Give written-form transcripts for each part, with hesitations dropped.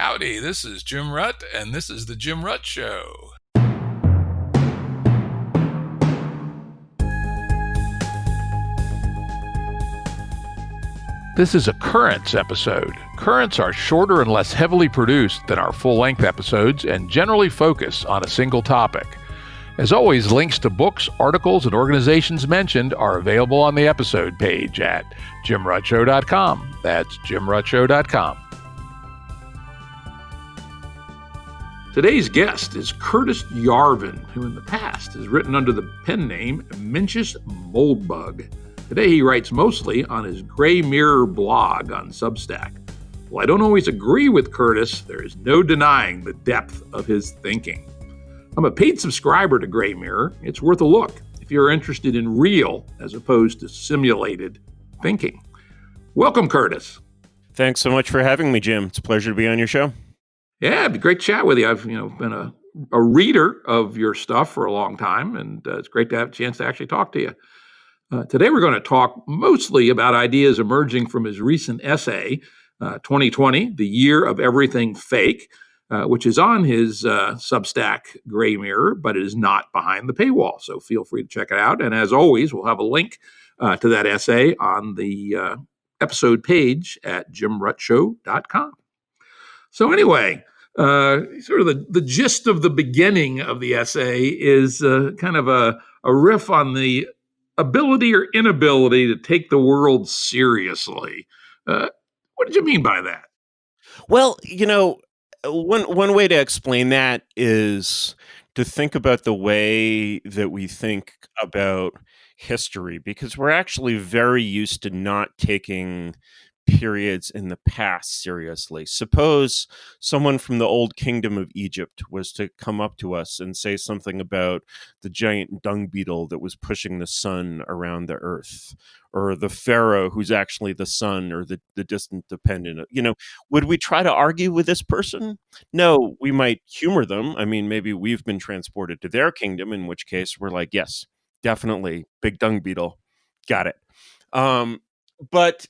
Howdy, this is Jim Rutt, and this is The Jim Rutt Show. This is a Currents episode. Currents are shorter and less heavily produced than our full-length episodes and generally focus on a single topic. As always, links to books, articles, and organizations mentioned are available on the episode page at jimruttshow.com. That's jimruttshow.com. Today's guest is Curtis Yarvin, who in the past has written under the pen name Mencius Moldbug. Today he writes mostly on his Gray Mirror blog on Substack. While I don't always agree with Curtis, there is no denying the depth of his thinking. I'm a paid subscriber to Gray Mirror. It's worth a look if you're interested in real as opposed to simulated thinking. Welcome, Curtis. Thanks so much for having me, Jim. It's a pleasure to be on your show. Yeah, it'd be great to chat with you. I've been a reader of your stuff for a long time, and it's great to have a chance to actually talk to you. Today we're going to talk mostly about ideas emerging from his recent essay, 2020, The Year of Everything Fake, which is on his Substack Gray Mirror, but it is not behind the paywall, so feel free to check it out. And as always, we'll have a link to that essay on the episode page at jimruttshow.com. So anyway, sort of the gist of the beginning of the essay is kind of a riff on the ability or inability to take the world seriously. What did you mean by that? Well, one way to explain that is to think about the way that we think about history, because we're actually very used to not taking periods in the past seriously. Suppose someone from the old kingdom of Egypt was to come up to us and say something about the giant dung beetle that was pushing the sun around the earth, or the pharaoh who's actually the sun, or the distant dependent. Would we try to argue with this person? No, we might humor them. I mean, maybe we've been transported to their kingdom, in which case we're like, yes, definitely, big dung beetle, got it. But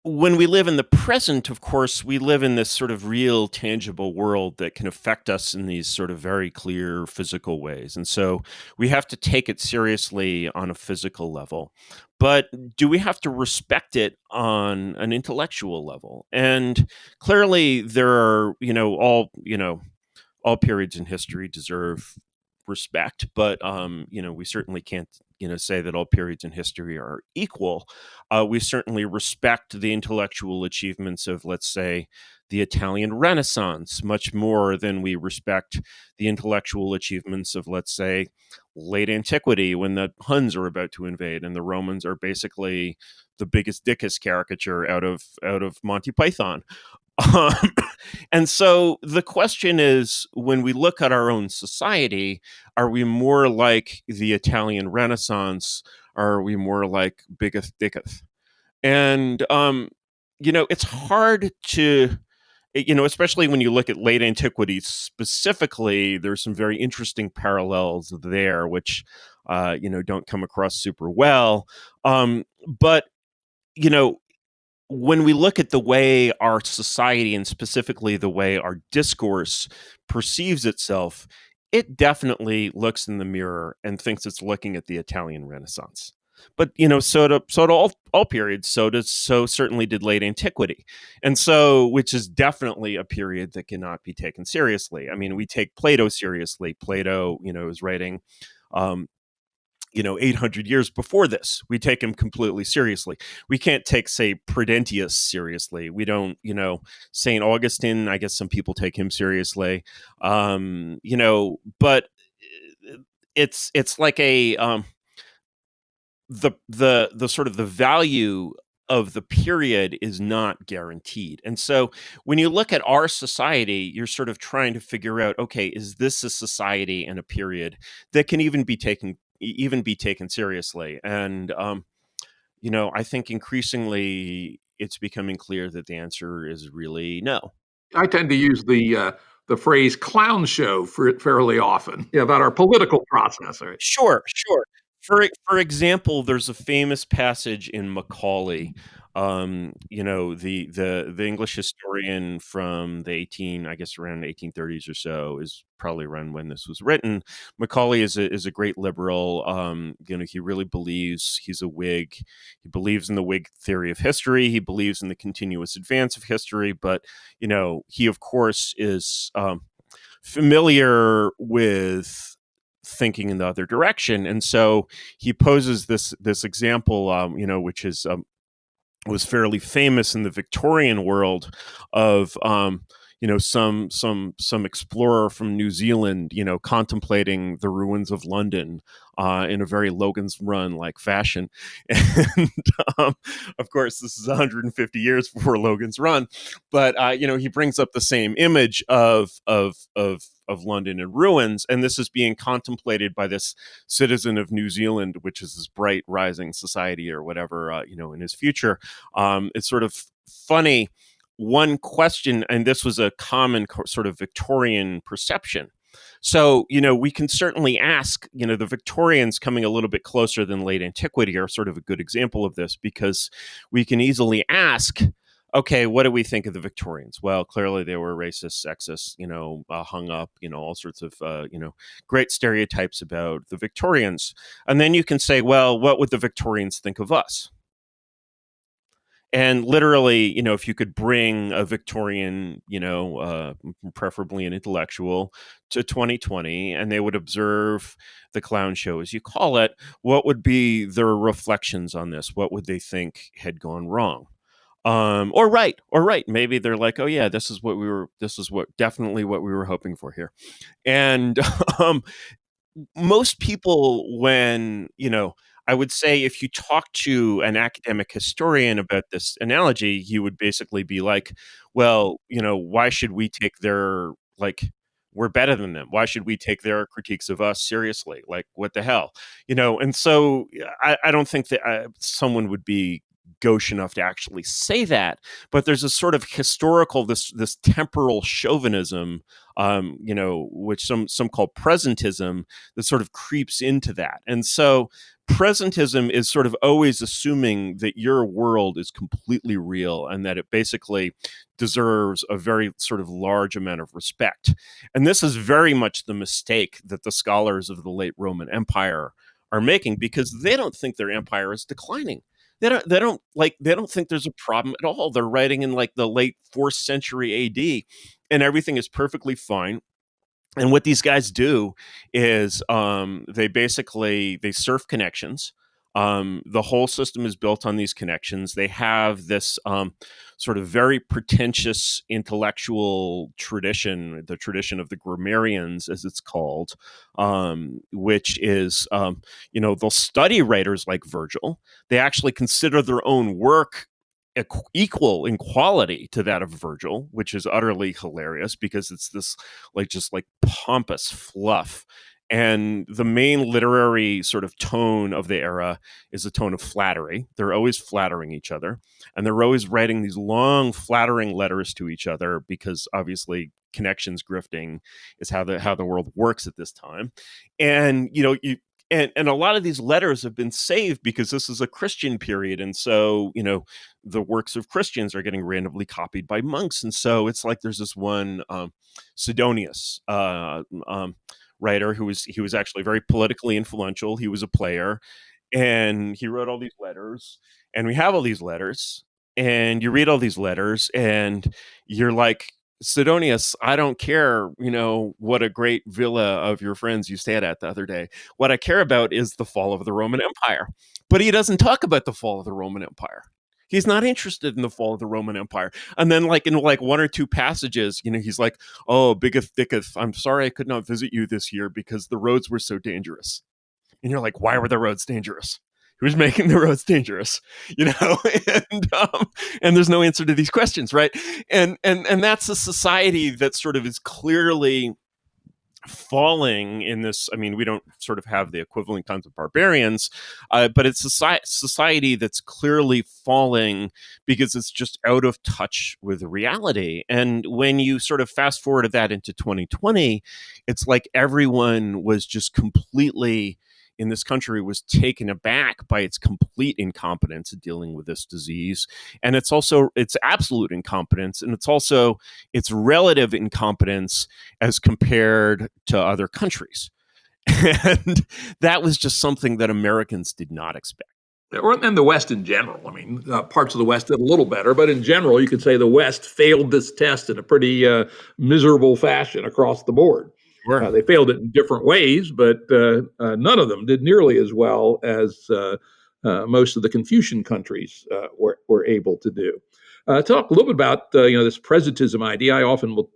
when we live in the present, of course, we live in this sort of real, tangible world that can affect us in these sort of very clear physical ways. And so we have to take it seriously on a physical level. But do we have to respect it on an intellectual level? And clearly there are, all periods in history deserve respect, but we certainly can't say that all periods in history are equal. We certainly respect the intellectual achievements of, let's say, the Italian Renaissance much more than we respect the intellectual achievements of, let's say, late antiquity, when the Huns are about to invade and the Romans are basically the biggest dickus caricature out of Monty Python. And so the question is, when we look at our own society, are we more like the Italian Renaissance, or are we more like biggest dicketh? And, it's hard to, especially when you look at late antiquity specifically, there's some very interesting parallels there, which, don't come across super well. But when we look at the way our society, and specifically the way our discourse perceives itself, it definitely looks in the mirror and thinks it's looking at the Italian Renaissance. But so do all periods. So certainly did late antiquity, and so, which is definitely a period that cannot be taken seriously. I mean, we take Plato seriously. Plato, is writing 800 years before this. We take him completely seriously. We can't take, say, Prudentius seriously. We don't, St. Augustine, I guess some people take him seriously. But it's like a the sort of the value of the period is not guaranteed. And so when you look at our society, you're sort of trying to figure out, okay, is this a society and a period that can even be taken seriously? And I think increasingly it's becoming clear that the answer is really no. I tend to use the phrase clown show fairly often about our political process. Right? Sure. For example, there's a famous passage in Macaulay The English historian from the I guess around 1830s or so, is probably around when this was written. Macaulay is a great liberal. He really believes, he's a Whig. He believes in the Whig theory of history. He believes in the continuous advance of history. But he of course is familiar with thinking in the other direction, and so he poses this example, which is was fairly famous in the Victorian world, of some explorer from New Zealand, contemplating the ruins of London in a very Logan's Run like fashion, and of course this is 150 years before Logan's Run, but he brings up the same image of London in ruins, and this is being contemplated by this citizen of New Zealand, which is this bright rising society or whatever, in his future. It's sort of funny. One question, and this was a common sort of Victorian perception. So, we can certainly ask, the Victorians coming a little bit closer than late antiquity are sort of a good example of this, because we can easily ask, okay, what do we think of the Victorians? Well, clearly they were racist, sexist, hung up, all sorts of, great stereotypes about the Victorians. And then you can say, well, what would the Victorians think of us? And literally, if you could bring a Victorian, preferably an intellectual, to 2020, and they would observe the clown show, as you call it, what would be their reflections on this? What would they think had gone wrong? Or right. Maybe they're like, oh yeah, this is definitely what we were hoping for here. And most people, I would say, if you talk to an academic historian about this analogy, he would basically be like, well, why should we take we're better than them. Why should we take their critiques of us seriously? Like, what the hell? And so I don't think that someone would be gauche enough to actually say that, but there's a sort of historical, this temporal chauvinism, which some call presentism, that sort of creeps into that. And so presentism is sort of always assuming that your world is completely real and that it basically deserves a very sort of large amount of respect. And this is very much the mistake that the scholars of the late Roman Empire are making, because they don't think their empire is declining. They don't think there's a problem at all. They're writing in like the late 4th century AD, and everything is perfectly fine. And what these guys do is they surf connections. The whole system is built on these connections. They have this sort of very pretentious intellectual tradition, the tradition of the grammarians, as it's called, which is, they'll study writers like Virgil. They actually consider their own work equal in quality to that of Virgil, which is utterly hilarious because it's this just pompous fluff. And the main literary sort of tone of the era is a tone of flattery. They're always flattering each other, and they're always writing these long, flattering letters to each other, because obviously connections grifting is how the world works at this time. And and a lot of these letters have been saved because this is a Christian period, and so the works of Christians are getting randomly copied by monks, and so it's like there's this one Sidonius writer he was actually very politically influential. He was a player, and he wrote all these letters, and we have all these letters, and you read all these letters, and you're like, Sidonius, I don't care, what a great villa of your friends you stayed at the other day. What I care about is the fall of the Roman Empire. But he doesn't talk about the fall of the Roman Empire. He's not interested in the fall of the Roman Empire. And then in one or two passages, he's like, oh, biggeth, thicketh, I'm sorry I could not visit you this year because the roads were so dangerous. And you're like, why were the roads dangerous? Who's making the roads dangerous? And there's no answer to these questions, right? And that's a society that sort of is clearly falling in this. I mean, we don't sort of have the equivalent kinds of barbarians, but it's a society that's clearly falling because it's just out of touch with reality. And when you sort of fast forward that into 2020, it's like everyone was just completely in this country was taken aback by its complete incompetence in dealing with this disease. And it's also its absolute incompetence, and it's also its relative incompetence as compared to other countries. And that was just something that Americans did not expect. And the West in general. I mean, parts of the West did a little better, but in general, you could say the West failed this test in a pretty miserable fashion across the board. Sure. They failed it in different ways, but none of them did nearly as well as most of the Confucian countries were able to do. Talk a little bit about this presentism idea. I often will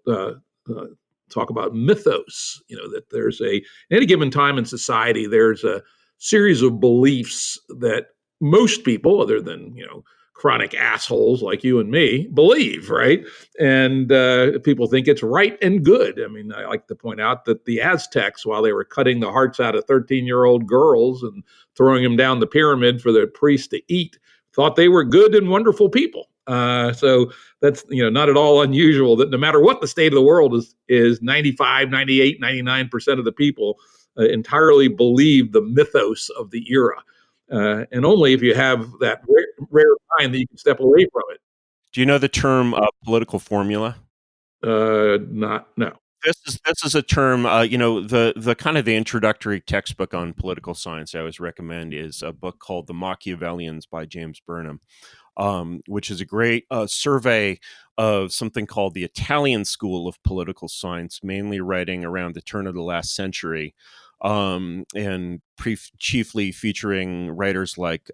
talk about mythos. That there's at any given time in society, there's a series of beliefs that most people, other than chronic assholes like you and me, believe, right? And people think it's right and good. I mean, I like to point out that the Aztecs, while they were cutting the hearts out of 13-year-old girls and throwing them down the pyramid for the priest to eat, thought they were good and wonderful people. So that's not at all unusual that no matter what the state of the world is 95, 98, 99% of the people entirely believe the mythos of the era. And only if you have that rare mind that you can step away from it. Do you know the term political formula? No. This is a term. The kind of the introductory textbook on political science I always recommend is a book called The Machiavellians by James Burnham, which is a great survey of something called the Italian school of political science, mainly writing around the turn of the last century, and chiefly featuring writers like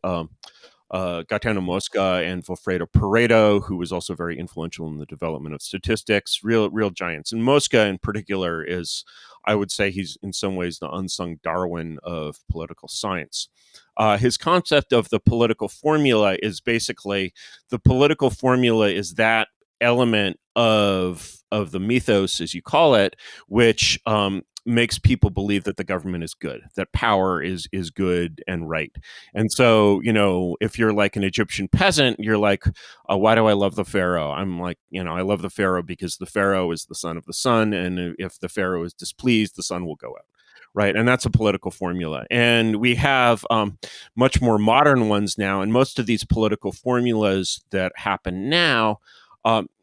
Gaetano Mosca and Vilfredo Pareto, who was also very influential in the development of statistics, real giants. And Mosca in particular is, I would say, he's in some ways the unsung Darwin of political science. His concept of the political formula is basically the political formula is that element of the mythos, as you call it, which makes people believe that the government is good, that power is good and right. And so, if you're like an Egyptian peasant, you're like, why do I love the pharaoh? I'm like, I love the pharaoh because the pharaoh is the son of the sun, and if the pharaoh is displeased, the sun will go out. Right. And that's a political formula. And we have much more modern ones now. And most of these political formulas that happen now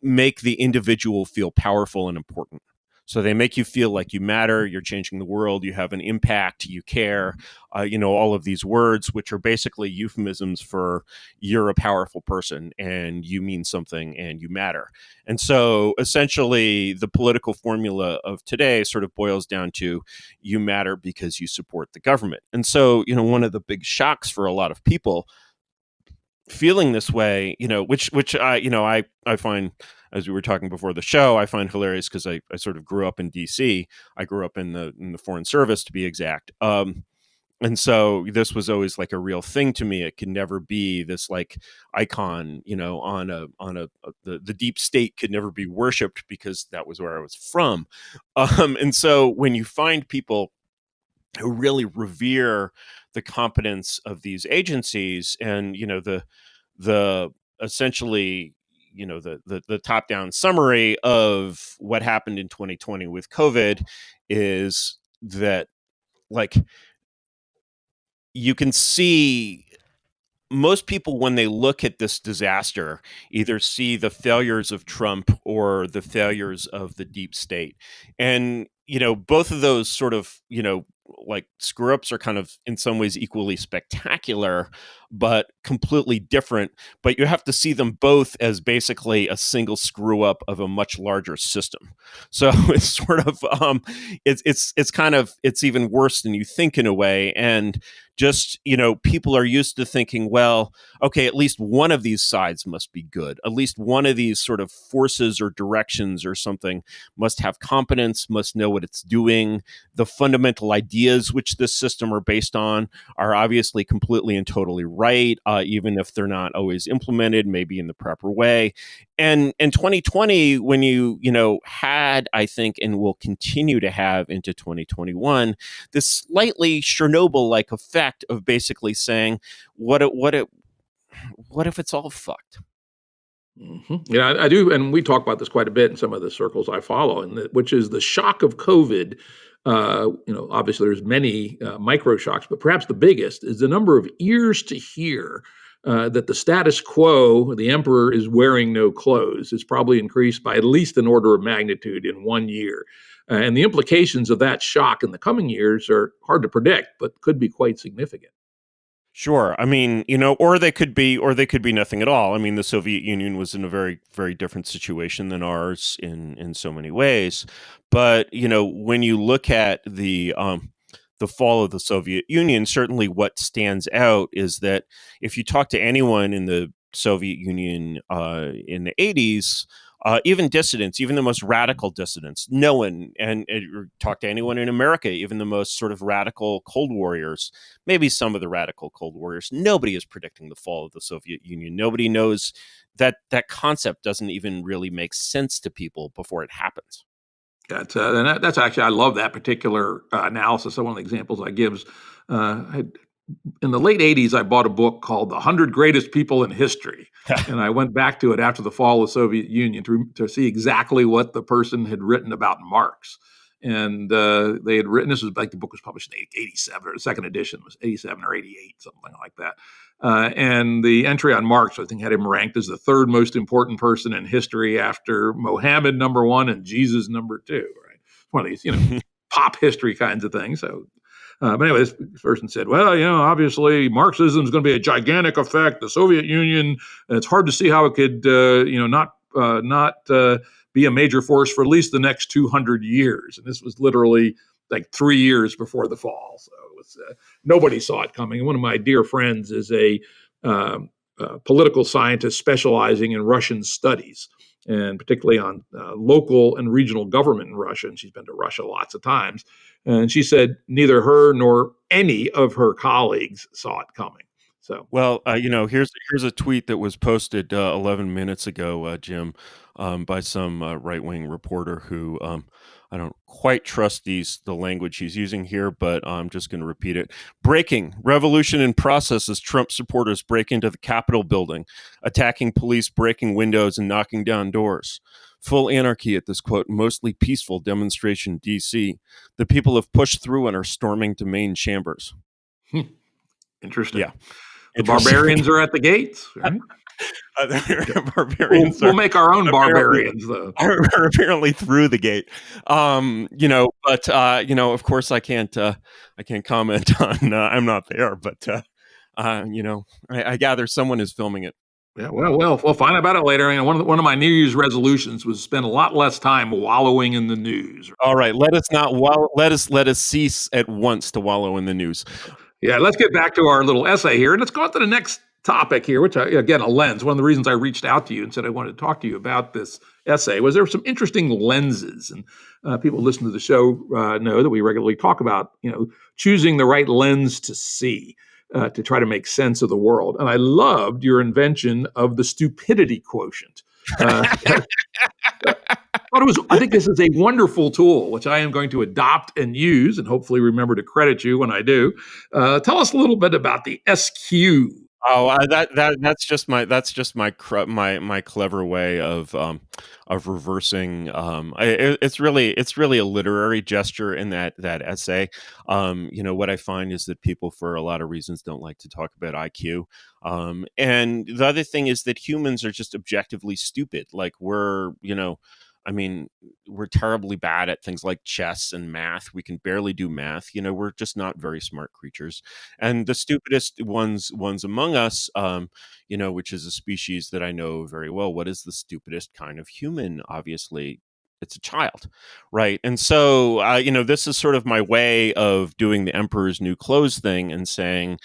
make the individual feel powerful and important. So they make you feel like you matter, you're changing the world, you have an impact, you care, all of these words, which are basically euphemisms for you're a powerful person and you mean something and you matter. And so essentially the political formula of today sort of boils down to you matter because you support the government. And so, one of the big shocks for a lot of people feeling this way, which I find, as we were talking before the show, I find hilarious because I sort of grew up in DC. I grew up in the Foreign Service, to be exact. And so this was always like a real thing to me. It could never be this like icon, the deep state could never be worshipped because that was where I was from. And so when you find people who really revere the competence of these agencies and the essentially the top down summary of what happened in 2020 with COVID is that, like, you can see most people, when they look at this disaster, either see the failures of Trump or the failures of the deep state. And, both of those sort of, like screw ups are kind of in some ways equally spectacular, but completely different. But you have to see them both as basically a single screw up of a much larger system. So it's sort of, it's kind of, it's even worse than you think in a way. And just, people are used to thinking, well, okay, at least one of these sides must be good. At least one of these sort of forces or directions or something must have competence, must know what it's doing. The fundamental ideas which this system are based on are obviously completely and totally right, even if they're not always implemented, maybe in the proper way. And in 2020, when you had, I think, and will continue to have into 2021, this slightly Chernobyl-like effect of basically saying, what if it's all fucked? Mm-hmm. Yeah, I do, and we talk about this quite a bit in some of the circles I follow, which is the shock of COVID Obviously there's many micro shocks, but perhaps the biggest is the number of ears to hear that the status quo, the emperor is wearing no clothes, is probably increased by at least an order of magnitude in 1 year. And the implications of that shock in the coming years are hard to predict, but could be quite significant. Sure. I mean, or they could be, nothing at all. I mean, the Soviet Union was in a very, very different situation than ours in so many ways. But when you look at the fall of the Soviet Union, certainly what stands out is that if you talk to anyone in the Soviet Union in the 80s, even dissidents, even the most radical dissidents, no one, and talk to anyone in America, even the most sort of radical Cold Warriors, maybe some of the radical Cold Warriors, nobody is predicting the fall of the Soviet Union. Nobody knows that concept doesn't even really make sense to people before it happens. That's actually, I love that particular analysis. So one of the examples I give is in the late 80s, I bought a book called The 100 Greatest People in History. And I went back to it after the fall of the Soviet Union to see exactly what the person had written about Marx. And they had written, this was like the book was published in 87, or the second edition was 87 or 88, something like that. And the entry on Marx, I think, had him ranked as the third most important person in history after Mohammed, number one, and Jesus, number two. Right? One of these, pop history kinds of things. So, but anyway, this person said, well, obviously Marxism is going to be a gigantic effect. The Soviet Union, it's hard to see how it could, not be a major force for at least the next 200 years. And this was literally like 3 years before the fall. So it was, nobody saw it coming. And one of my dear friends is a political scientist specializing in Russian studies, and particularly on local and regional government in Russia. And she's been to Russia lots of times. And she said neither her nor any of her colleagues saw it coming. So, well, here's a tweet that was posted 11 minutes ago, Jim, by some right-wing reporter who I don't quite trust the language he's using here, but I'm just going to repeat it. Breaking: revolution in process as Trump supporters break into the Capitol building, attacking police, breaking windows, and knocking down doors. Full anarchy at this, quote, mostly peaceful demonstration in D.C. The people have pushed through and are storming to main chambers. Interesting. Yeah. The barbarians are at the gates, right? Barbarians we'll make our own barbarians, though. Are apparently through the gate. But of course I can't comment on, I'm not there, but I gather someone is filming it. Yeah, we'll find out about it later. One of my New Year's resolutions was spend a lot less time wallowing in the news. All right, let us cease at once to wallow in the news. Yeah, let's get back to our little essay here, and let's go on to the next topic here, which, again, a lens. One of the reasons I reached out to you and said I wanted to talk to you about this essay was there were some interesting lenses, and people who listen to the show know that we regularly talk about, choosing the right lens to see, to try to make sense of the world. And I loved your invention of the stupidity quotient. I think this is a wonderful tool, which I am going to adopt and use, and hopefully remember to credit you when I do. Tell us a little bit about the SQ. Oh, that's just my clever way of reversing. It's really a literary gesture in that essay. What I find is that people, for a lot of reasons, don't like to talk about IQ. And the other thing is that humans are just objectively stupid. Like we're terribly bad at things like chess and math. We can barely do math. We're just not very smart creatures. And the stupidest ones among us, which is a species that I know very well. What is the stupidest kind of human? Obviously, it's a child, right? And so, this is sort of my way of doing the Emperor's New Clothes thing and saying,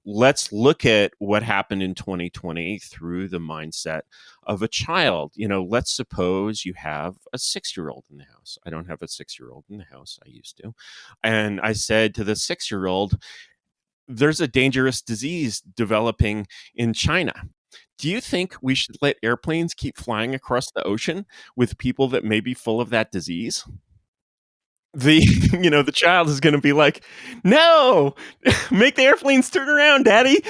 let's look at what happened in 2020 through the mindset of a child. Let's suppose you have a 6-year-old in the house. I don't have a 6-year-old in the house. I used to. And I said to the 6-year-old, there's a dangerous disease developing in China. Do you think we should let airplanes keep flying across the ocean with people that may be full of that disease? The child is going to be like, no, make the airplanes turn around, daddy,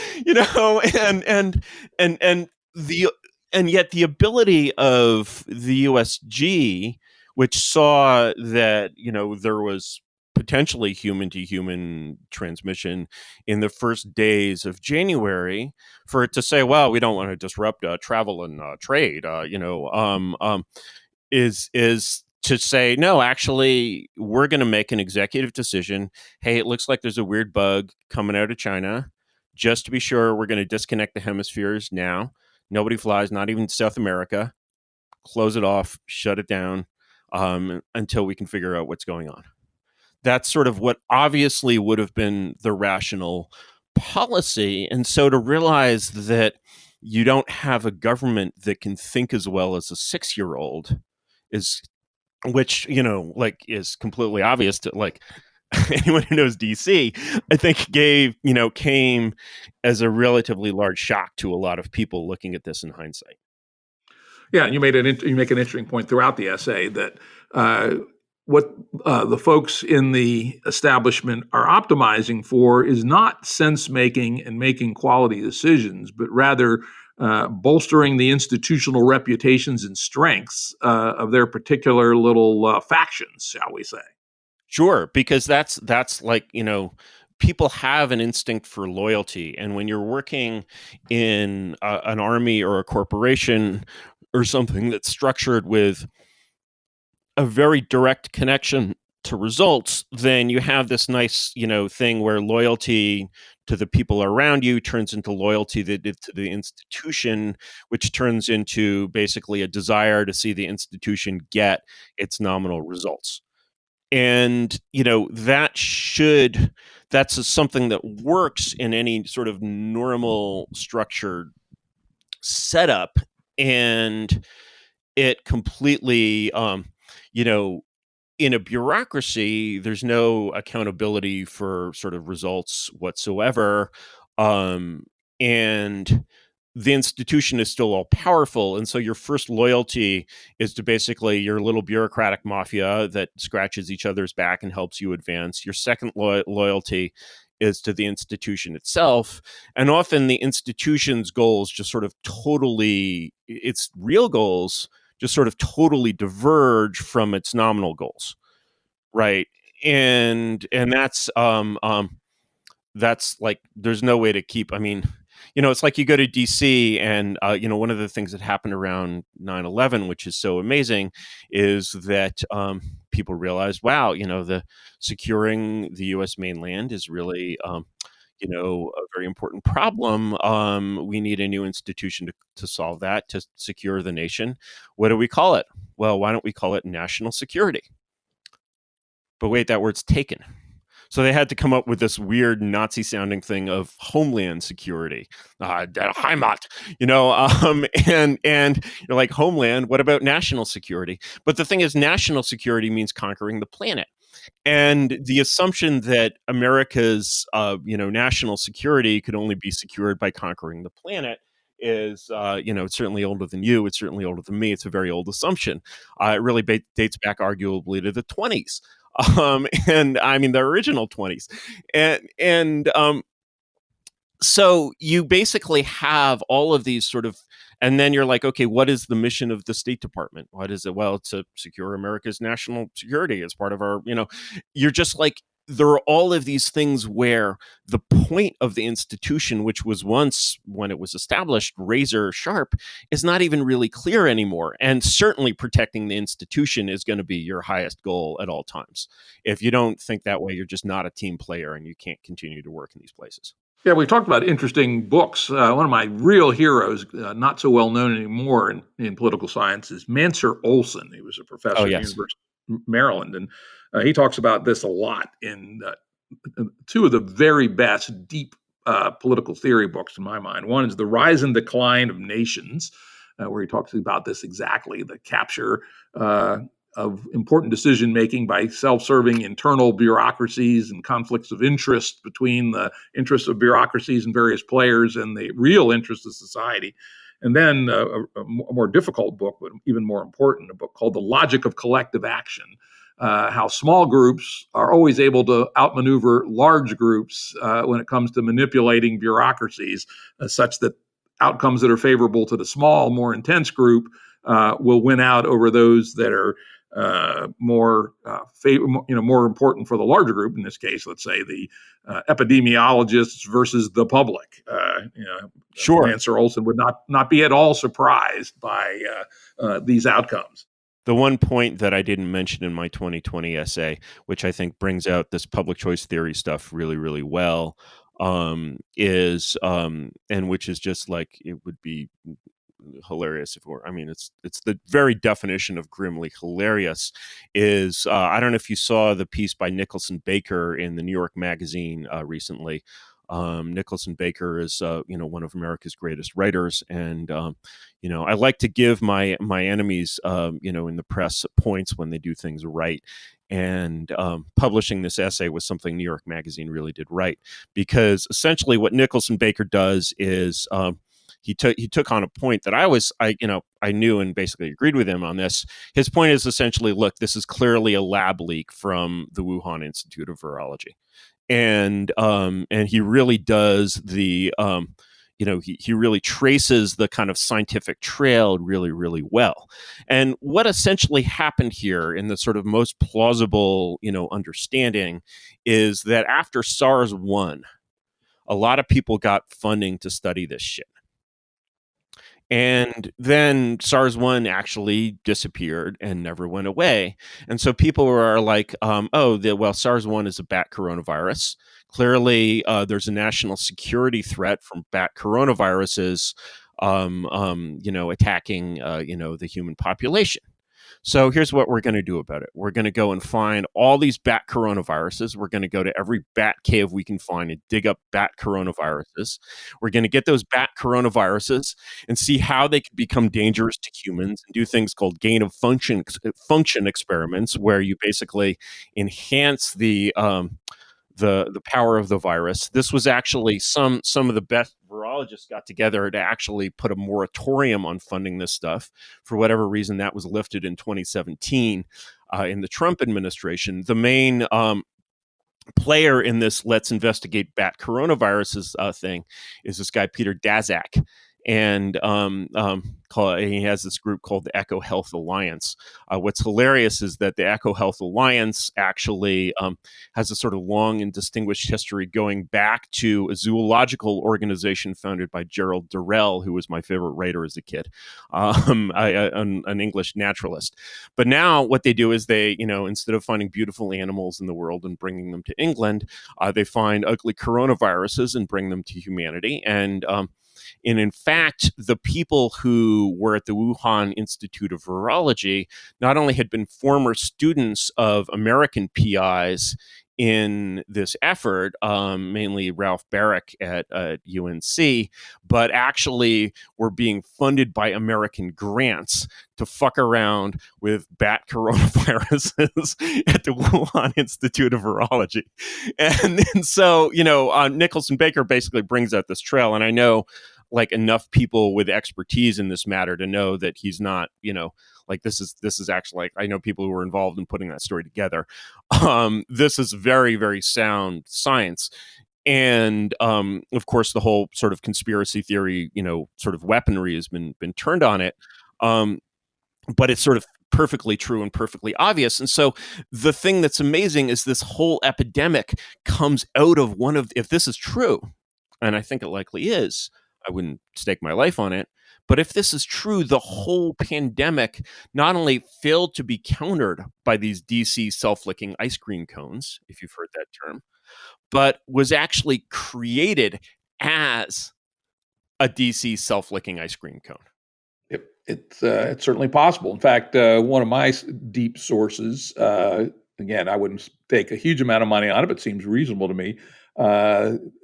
and yet the ability of the USG, which saw that, there was potentially human to human transmission in the first days of January, for it to say, well, we don't want to disrupt travel and trade, is to say, no, actually, we're going to make an executive decision. Hey, it looks like there's a weird bug coming out of China. Just to be sure, we're going to disconnect the hemispheres now. Nobody flies, not even South America. Close it off, shut it down, until we can figure out what's going on. That's sort of what obviously would have been the rational policy. And so to realize that you don't have a government that can think as well as a 6-year-old is, which, is completely obvious to anyone who knows DC, I think came as a relatively large shock to a lot of people looking at this in hindsight. Yeah, and you make an interesting point throughout the essay that what the folks in the establishment are optimizing for is not sense making and making quality decisions, but rather bolstering the institutional reputations and strengths of their particular little factions, shall we say? Sure, because that's people have an instinct for loyalty, and when you're working in an army or a corporation or something that's structured with a very direct connection to results, then you have this nice, thing where loyalty to the people around you turns into loyalty to the institution, which turns into basically a desire to see the institution get its nominal results. And, that's something that works in any sort of normal structured setup. And it completely, in a bureaucracy, there's no accountability for sort of results whatsoever. And the institution is still all powerful. And so your first loyalty is to basically your little bureaucratic mafia that scratches each other's back and helps you advance. Your second loyalty is to the institution itself. And often the institution's goals just sort of its real goals just sort of totally diverge from its nominal goals. Right. And that's like, there's no way to keep, it's like you go to DC and, one of the things that happened around 9/11, which is so amazing, is that people realized, wow, the securing the U.S. mainland is really, a very important problem. We need a new institution to solve that, to secure the nation. What do we call it? Well, why don't we call it national security? But wait, that word's taken. So they had to come up with this weird Nazi-sounding thing of homeland security, Heimat, and you're like, homeland. What about national security? But the thing is, national security means conquering the planet, and the assumption that America's, national security could only be secured by conquering the planet is, it's certainly older than you. It's certainly older than me. It's a very old assumption. It really dates back arguably to the 20s. And the original 20s. And so you basically have all of these sort of, and then you're like, okay, what is the mission of the State Department? What is it? Well, to secure America's national security as part of our, you're just like, there are all of these things where the point of the institution, which was once, when it was established, razor sharp, is not even really clear anymore. And certainly protecting the institution is going to be your highest goal at all times. If you don't think that way, you're just not a team player and you can't continue to work in these places. Yeah, we've talked about interesting books. One of my real heroes, not so well known anymore in political science, is Mansur Olson. He was a professor at the University of Maryland, and he talks about this a lot in two of the very best deep political theory books in my mind. One is The Rise and Decline of Nations, where he talks about this exactly, the capture of important decision-making by self-serving internal bureaucracies and conflicts of interest between the interests of bureaucracies and various players and the real interests of society. And then a more difficult book, but even more important, a book called The Logic of Collective Action, how small groups are always able to outmaneuver large groups when it comes to manipulating bureaucracies, such that outcomes that are favorable to the small, more intense group will win out over those that are more important for the larger group. In this case, let's say the epidemiologists versus the public. Sure. Lance Olson would not be at all surprised by these outcomes. The one point that I didn't mention in my 2020 essay, which I think brings out this public choice theory stuff really, really well, is and which is just like, it would be hilarious if it were. I mean, it's the very definition of grimly hilarious. Is I don't know if you saw the piece by Nicholson Baker in the New York Magazine recently. Nicholson Baker is one of America's greatest writers, and I like to give my enemies in the press points when they do things right. And publishing this essay was something New York Magazine really did right, because essentially what Nicholson Baker does is he took on a point that I knew and basically agreed with him on this. His point is essentially, look, this is clearly a lab leak from the Wuhan Institute of Virology, and he really does the he really traces the kind of scientific trail really, really well. And what essentially happened here, in the sort of most plausible understanding, is that after SARS-1, a lot of people got funding to study this shit. And then SARS-1 actually disappeared and never went away. And so people were like, SARS-1 is a bat coronavirus. Clearly, there's a national security threat from bat coronaviruses, attacking, the human population. So here's what we're going to do about it. We're going to go and find all these bat coronaviruses. We're going to go to every bat cave we can find and dig up bat coronaviruses. We're going to get those bat coronaviruses and see how they can become dangerous to humans, and do things called gain of function experiments, where you basically enhance the power of the virus. This was actually some of the best virologists got together to actually put a moratorium on funding this stuff. For whatever reason, that was lifted in 2017 in the Trump administration. The main player in this let's investigate bat coronaviruses thing is this guy Peter Daszak. And he has this group called the Echo Health Alliance. What's hilarious is that the Echo Health Alliance actually has a sort of long and distinguished history, going back to a zoological organization founded by Gerald Durrell, who was my favorite writer as a kid, an English naturalist. But now what they do is they, instead of finding beautiful animals in the world and bringing them to England, they find ugly coronaviruses and bring them to humanity. And in fact, the people who were at the Wuhan Institute of Virology not only had been former students of American PIs in this effort, mainly Ralph Barrick at UNC, but actually were being funded by American grants to fuck around with bat coronaviruses at the Wuhan Institute of Virology. And so, Nicholson Baker basically brings out this trail. And I know like enough people with expertise in this matter to know that he's not, this is actually, like, I know people who were involved in putting that story together. This is very, very sound science. And of course, the whole sort of conspiracy theory, sort of weaponry has been turned on it. But it's sort of perfectly true and perfectly obvious. And so the thing that's amazing is this whole epidemic comes out of if this is true, and I think it likely is, I wouldn't stake my life on it, but if this is true, the whole pandemic not only failed to be countered by these DC self-licking ice cream cones, if you've heard that term, but was actually created as a DC self-licking ice cream cone. It's certainly possible. In fact, one of my deep sources, again, I wouldn't stake a huge amount of money on it, but it seems reasonable to me.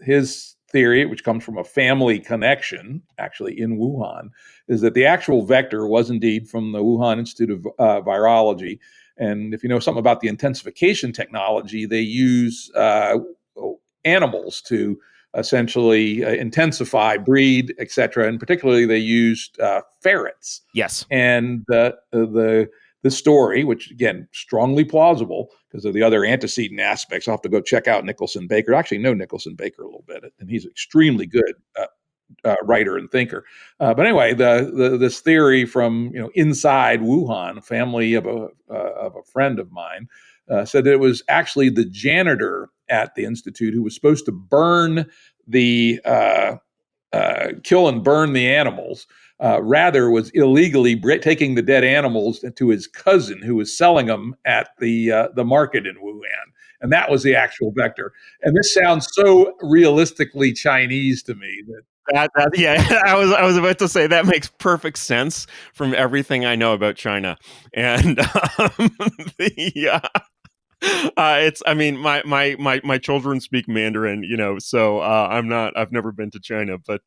His theory, which comes from a family connection, actually in Wuhan, is that the actual vector was indeed from the Wuhan Institute of Virology. And if you know something about the intensification technology, they use animals to essentially intensify, breed, etc. And particularly, they used ferrets. Yes. And the story, which again strongly plausible because of the other antecedent aspects. I'll have to go check out Nicholson Baker. I actually know Nicholson Baker a little bit, and he's extremely good. writer and thinker. But anyway, this theory from inside Wuhan, a family of a friend of mine, said that it was actually the janitor at the institute who was supposed to kill and burn the animals. Rather, was illegally taking the dead animals to his cousin, who was selling them at the market in Wuhan, and that was the actual vector. And this sounds so realistically Chinese to me Yeah, I was about to say that makes perfect sense from everything I know about China, and it's, I mean, my children speak Mandarin, so I've never been to China, but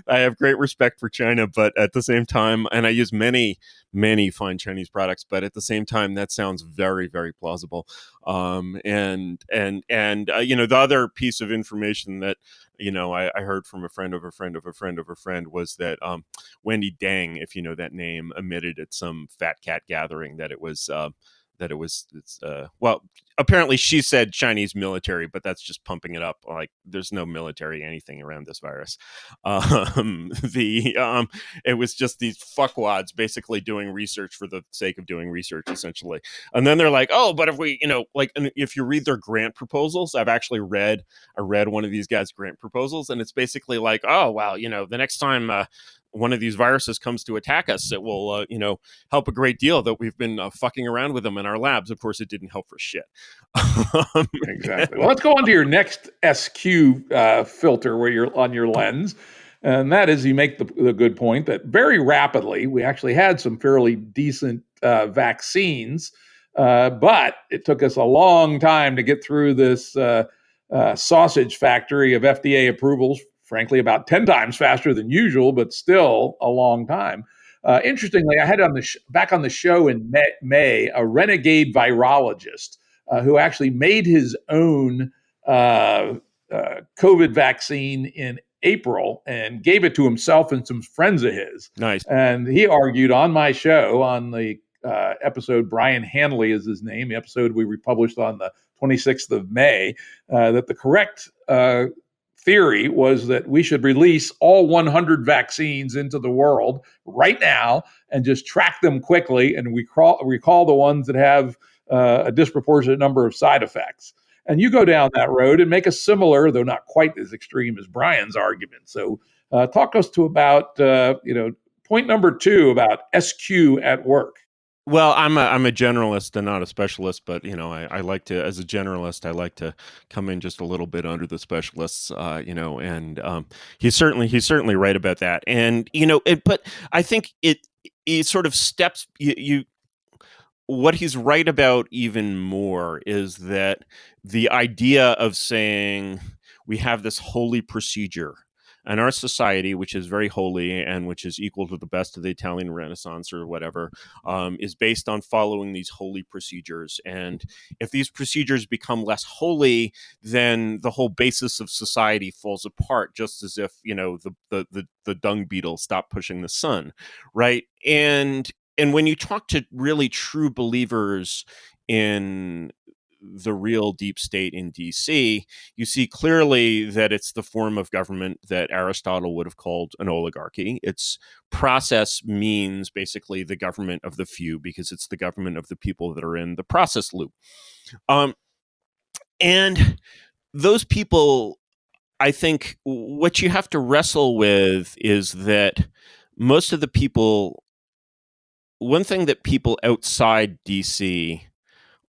I have great respect for China, but at the same time, and I use many fine Chinese products, but at the same time, that sounds very, very plausible. The other piece of information that I heard from a friend of a friend of a friend of a friend was that Wendy Dang, if you know that name, admitted at some fat cat gathering that it was well, apparently she said Chinese military, but that's just pumping it up. Like, there's no military anything around this virus. It was just these fuckwads basically doing research for the sake of doing research, essentially. And then they're like, oh, but if we, and if you read their grant proposals, I read one of these guys' grant proposals, and it's basically like, oh, wow, the next time one of these viruses comes to attack us, it will, help a great deal that we've been fucking around with them in our labs. Of course, it didn't help for shit. Exactly. Well, let's go on to your next SQ filter where you're on your lens. And that is, you make the good point that very rapidly we actually had some fairly decent vaccines, but it took us a long time to get through this sausage factory of FDA approvals, frankly, about 10 times faster than usual, but still a long time. Interestingly, I had back on the show in May a renegade virologist who actually made his own COVID vaccine in April and gave it to himself and some friends of his. Nice. And he argued on my show on the episode, Brian Hanley is his name, the episode we republished on the 26th of May, that the correct theory was that we should release all 100 vaccines into the world right now and just track them quickly and recall the ones that have a disproportionate number of side effects. And you go down that road and make a similar, though not quite as extreme as Brian's argument. So talk us to about, point number 2 about SQ at work. Well, I'm a generalist and not a specialist, but I like to, as a generalist, I like to come in just a little bit under the specialists, and he's certainly right about that. And but I think it sort of steps you. What he's right about even more is that the idea of saying we have this holy procedure. And our society, which is very holy and which is equal to the best of the Italian Renaissance or whatever, is based on following these holy procedures. And if these procedures become less holy, then the whole basis of society falls apart, just as if the dung beetle stopped pushing the sun, right? And when you talk to really true believers in the real deep state in DC, you see clearly that it's the form of government that Aristotle would have called an oligarchy. Its process means basically the government of the few, because it's the government of the people that are in the process loop. And those people, I think what you have to wrestle with is that most of the people, one thing that people outside DC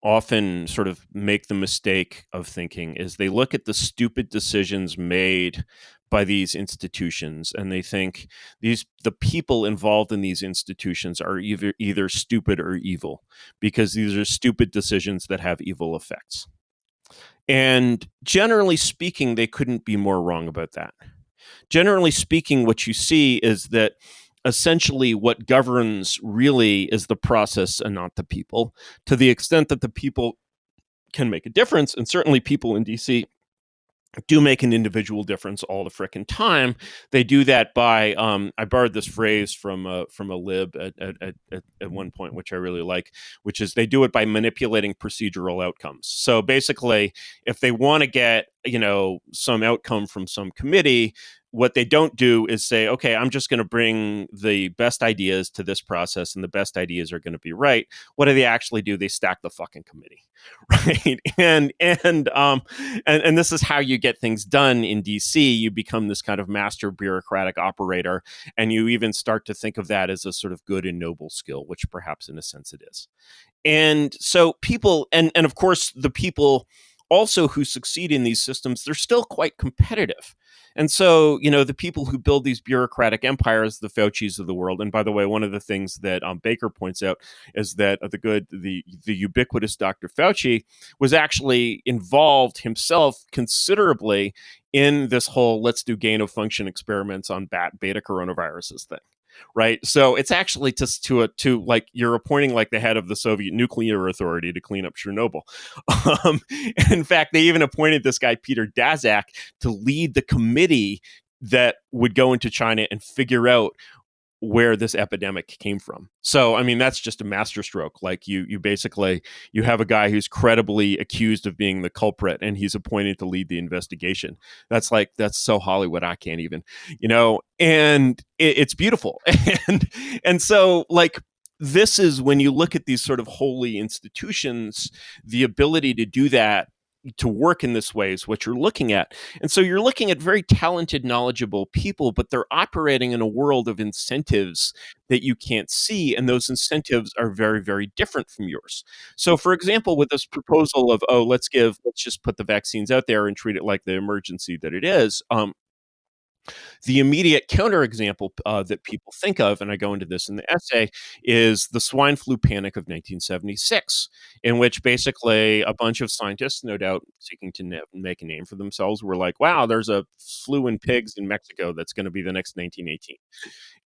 often sort of make the mistake of thinking is they look at the stupid decisions made by these institutions and they think the people involved in these institutions are either stupid or evil, because these are stupid decisions that have evil effects. And generally speaking, they couldn't be more wrong about that. Generally speaking, what you see is that essentially what governs really is the process and not the people, to the extent that the people can make a difference. And certainly people in DC do make an individual difference all the frickin' time. They do that by, I borrowed this phrase from a lib at one point, which I really like, which is they do it by manipulating procedural outcomes. So basically, if they want to get, some outcome from some committee, what they don't do is say, okay, I'm just going to bring the best ideas to this process and the best ideas are going to be right. What do they actually do? They stack the fucking committee. Right. And this is how you get things done in DC. You become this kind of master bureaucratic operator, and you even start to think of that as a sort of good and noble skill, which perhaps in a sense it is. And so people, and of course, the people also who succeed in these systems, they're still quite competitive. And so, the people who build these bureaucratic empires, the Faucis of the world. And by the way, one of the things that Baker points out is that the ubiquitous Dr. Fauci was actually involved himself considerably in this whole let's do gain of function experiments on beta coronaviruses thing. Right. So it's actually just to like you're appointing like the head of the Soviet nuclear authority to clean up Chernobyl. In fact, they even appointed this guy, Peter Daszak, to lead the committee that would go into China and figure out where this epidemic came from. So, I mean, that's just a masterstroke. Like you basically, you have a guy who's credibly accused of being the culprit and he's appointed to lead the investigation. That's so Hollywood. I can't even, and it's beautiful. And so like, this is when you look at these sort of holy institutions, the ability to do that, to work in this way is what you're looking at. And so you're looking at very talented, knowledgeable people, but they're operating in a world of incentives that you can't see. And those incentives are very, very different from yours. So for example, with this proposal of, let's just put the vaccines out there and treat it like the emergency that it is. The immediate counterexample that people think of, and I go into this in the essay, is the swine flu panic of 1976, in which basically a bunch of scientists, no doubt seeking to make a name for themselves, were like, wow, there's a flu in pigs in Mexico that's going to be the next 1918.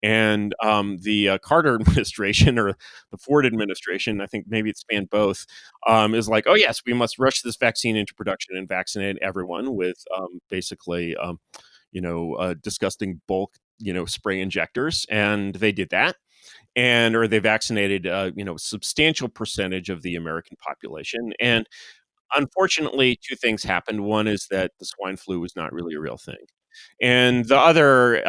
And the Carter administration or the Ford administration, I think maybe it spanned both, is like, oh, yes, we must rush this vaccine into production and vaccinate everyone with basically disgusting bulk, spray injectors. And they did that. Or they vaccinated, a substantial percentage of the American population. And unfortunately, two things happened. One is that the swine flu was not really a real thing. And the other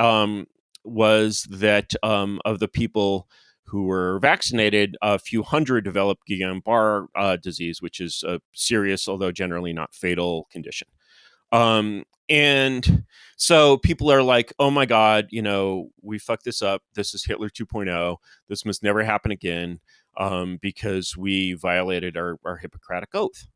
was that of the people who were vaccinated, a few hundred developed Guillain-Barré disease, which is a serious, although generally not fatal condition. And so people are like, oh my God, we fucked this up. This is Hitler 2.0. This must never happen again because we violated our Hippocratic oath.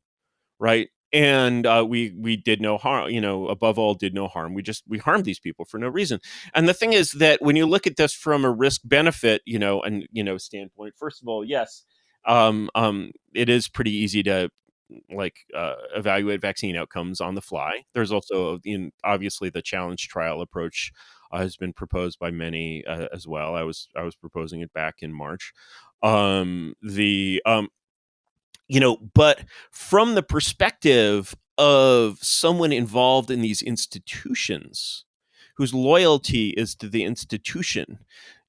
Right. And we did no harm, above all, did no harm. We harmed these people for no reason. And the thing is that when you look at this from a risk benefit, standpoint, first of all, yes, it is pretty easy to evaluate vaccine outcomes on the fly. There's also, obviously, the challenge trial approach has been proposed by many as well. I was proposing it back in March. But from the perspective of someone involved in these institutions whose loyalty is to the institution,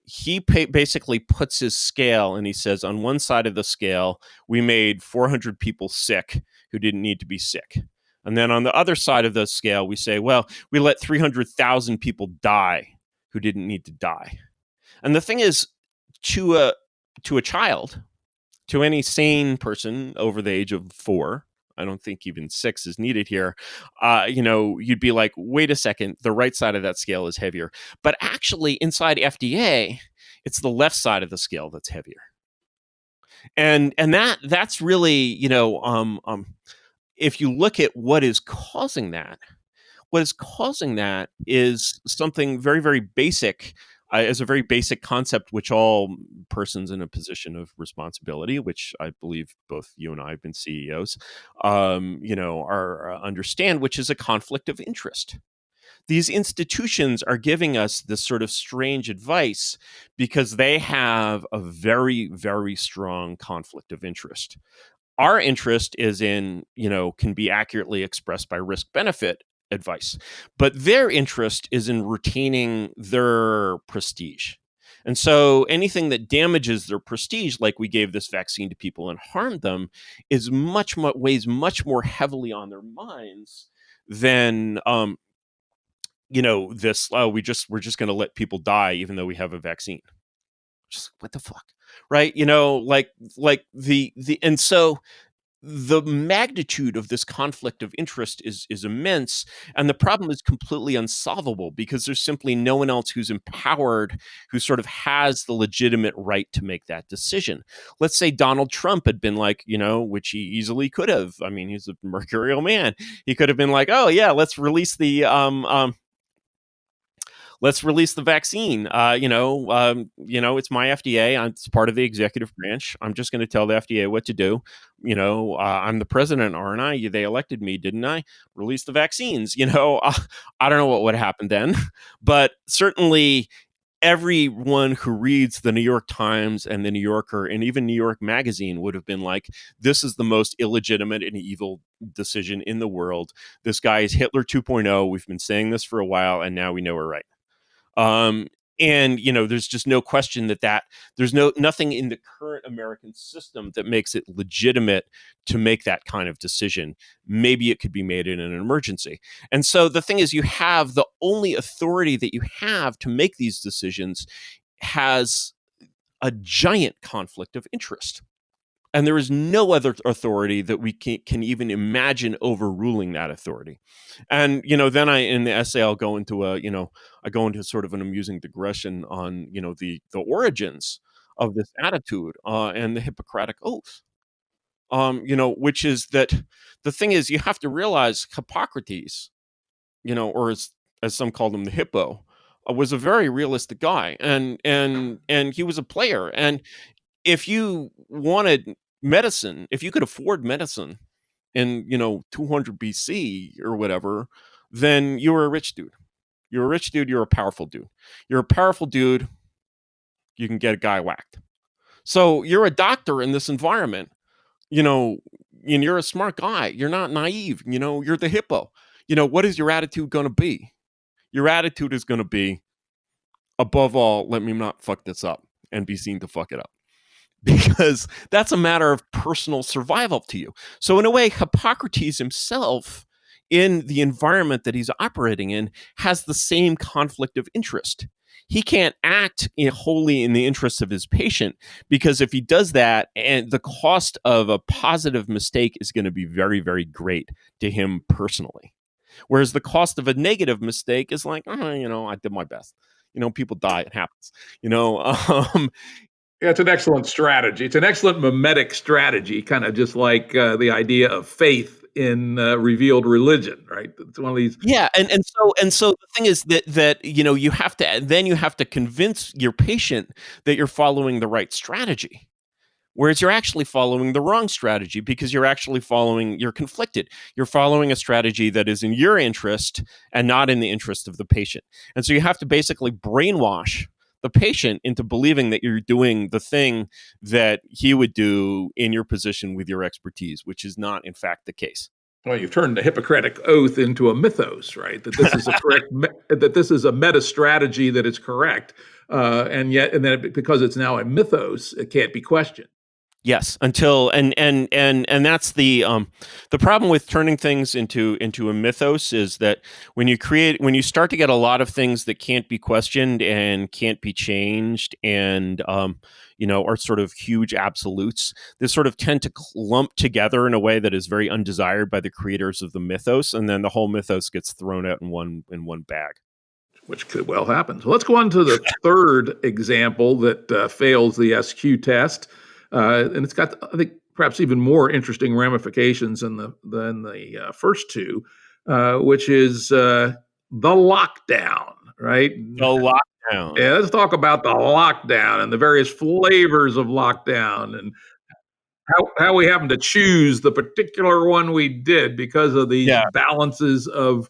he basically puts his scale and he says, on one side of the scale, we made 400 people sick who didn't need to be sick. And then on the other side of the scale, we say, well, we let 300,000 people die who didn't need to die. And the thing is, to a child, to any sane person over the age of 4, I don't think even 6 is needed here, you'd be like, wait a second, the right side of that scale is heavier. But actually, inside FDA, it's the left side of the scale that's heavier. And that's really, if you look at what is causing that is something very, very basic, as a very basic concept, which all persons in a position of responsibility, which I believe both you and I have been CEOs, understand, which is a conflict of interest. These institutions are giving us this sort of strange advice because they have a very, very strong conflict of interest. Our interest is in, can be accurately expressed by risk benefit advice, but their interest is in retaining their prestige. And so anything that damages their prestige, like we gave this vaccine to people and harmed them, is weighs much more heavily on their minds than this, oh, we're just going to let people die even though we have a vaccine. Just what the fuck, right? And so the magnitude of this conflict of interest is immense, and the problem is completely unsolvable because there's simply no one else who's empowered, who sort of has the legitimate right to make that decision. Let's say Donald Trump had been like, which he easily could have. I mean, he's a mercurial man. He could have been like, oh yeah, let's release the vaccine. It's my FDA. It's part of the executive branch. I'm just going to tell the FDA what to do. I'm the president, aren't I? They elected me, didn't I? Release the vaccines. I don't know what would happen then, but certainly everyone who reads the New York Times and the New Yorker and even New York Magazine would have been like, this is the most illegitimate and evil decision in the world. This guy is Hitler 2.0. We've been saying this for a while, and now we know we're right. And there's just no question that there's nothing in the current American system that makes it legitimate to make that kind of decision. Maybe it could be made in an emergency. And so the thing is, you have the only authority that you have to make these decisions has a giant conflict of interest. And there is no other authority that we can even imagine overruling that authority. And then in the essay I'll go into I go into sort of an amusing digression on the origins of this attitude and the Hippocratic Oath. Which is that the thing is, you have to realize Hippocrates, or as some called him, the Hippo, was a very realistic guy, and he was a player. And if you wanted medicine, if you could afford medicine in 200 BC or whatever, then you were a rich dude. You're a rich dude. You're a powerful dude. You're a powerful dude. You can get a guy whacked. So you're a doctor in this environment, and you're a smart guy. You're not naive. You're the Hippo. What is your attitude going to be? Your attitude is going to be, above all, let me not fuck this up and be seen to fuck it up. Because that's a matter of personal survival to you. So in a way, Hippocrates himself, in the environment that he's operating in, has the same conflict of interest. He can't act wholly in the interest of his patient, because if he does that, and the cost of a positive mistake is going to be very, very great to him personally. Whereas the cost of a negative mistake is like, I did my best. People die, it happens. Yeah, it's an excellent strategy. It's an excellent mimetic strategy, kind of just like the idea of faith in revealed religion, right? It's one of these. Yeah, and so the thing is that you have to convince your patient that you're following the right strategy, whereas you're actually following the wrong strategy because you're conflicted. You're following a strategy that is in your interest and not in the interest of the patient. And so you have to basically brainwash the patient into believing that you're doing the thing that he would do in your position with your expertise, which is not, in fact, the case. Well, you've turned the Hippocratic Oath into a mythos, right? That this is a that this is a meta strategy that is correct, and then because it's now a mythos, it can't be questioned. Yes, until and that's the problem with turning things into a mythos is that when you start to get a lot of things that can't be questioned and can't be changed and are sort of huge absolutes, they sort of tend to clump together in a way that is very undesired by the creators of the mythos, and then the whole mythos gets thrown out in one bag. Which could well happen. So let's go on to the third example that fails the SQ test. And it's got, I think, perhaps even more interesting ramifications than the first two, which is the lockdown, right? The lockdown. Yeah, let's talk about the lockdown and the various flavors of lockdown and how we happen to choose the particular one we did because of these Yeah. balances of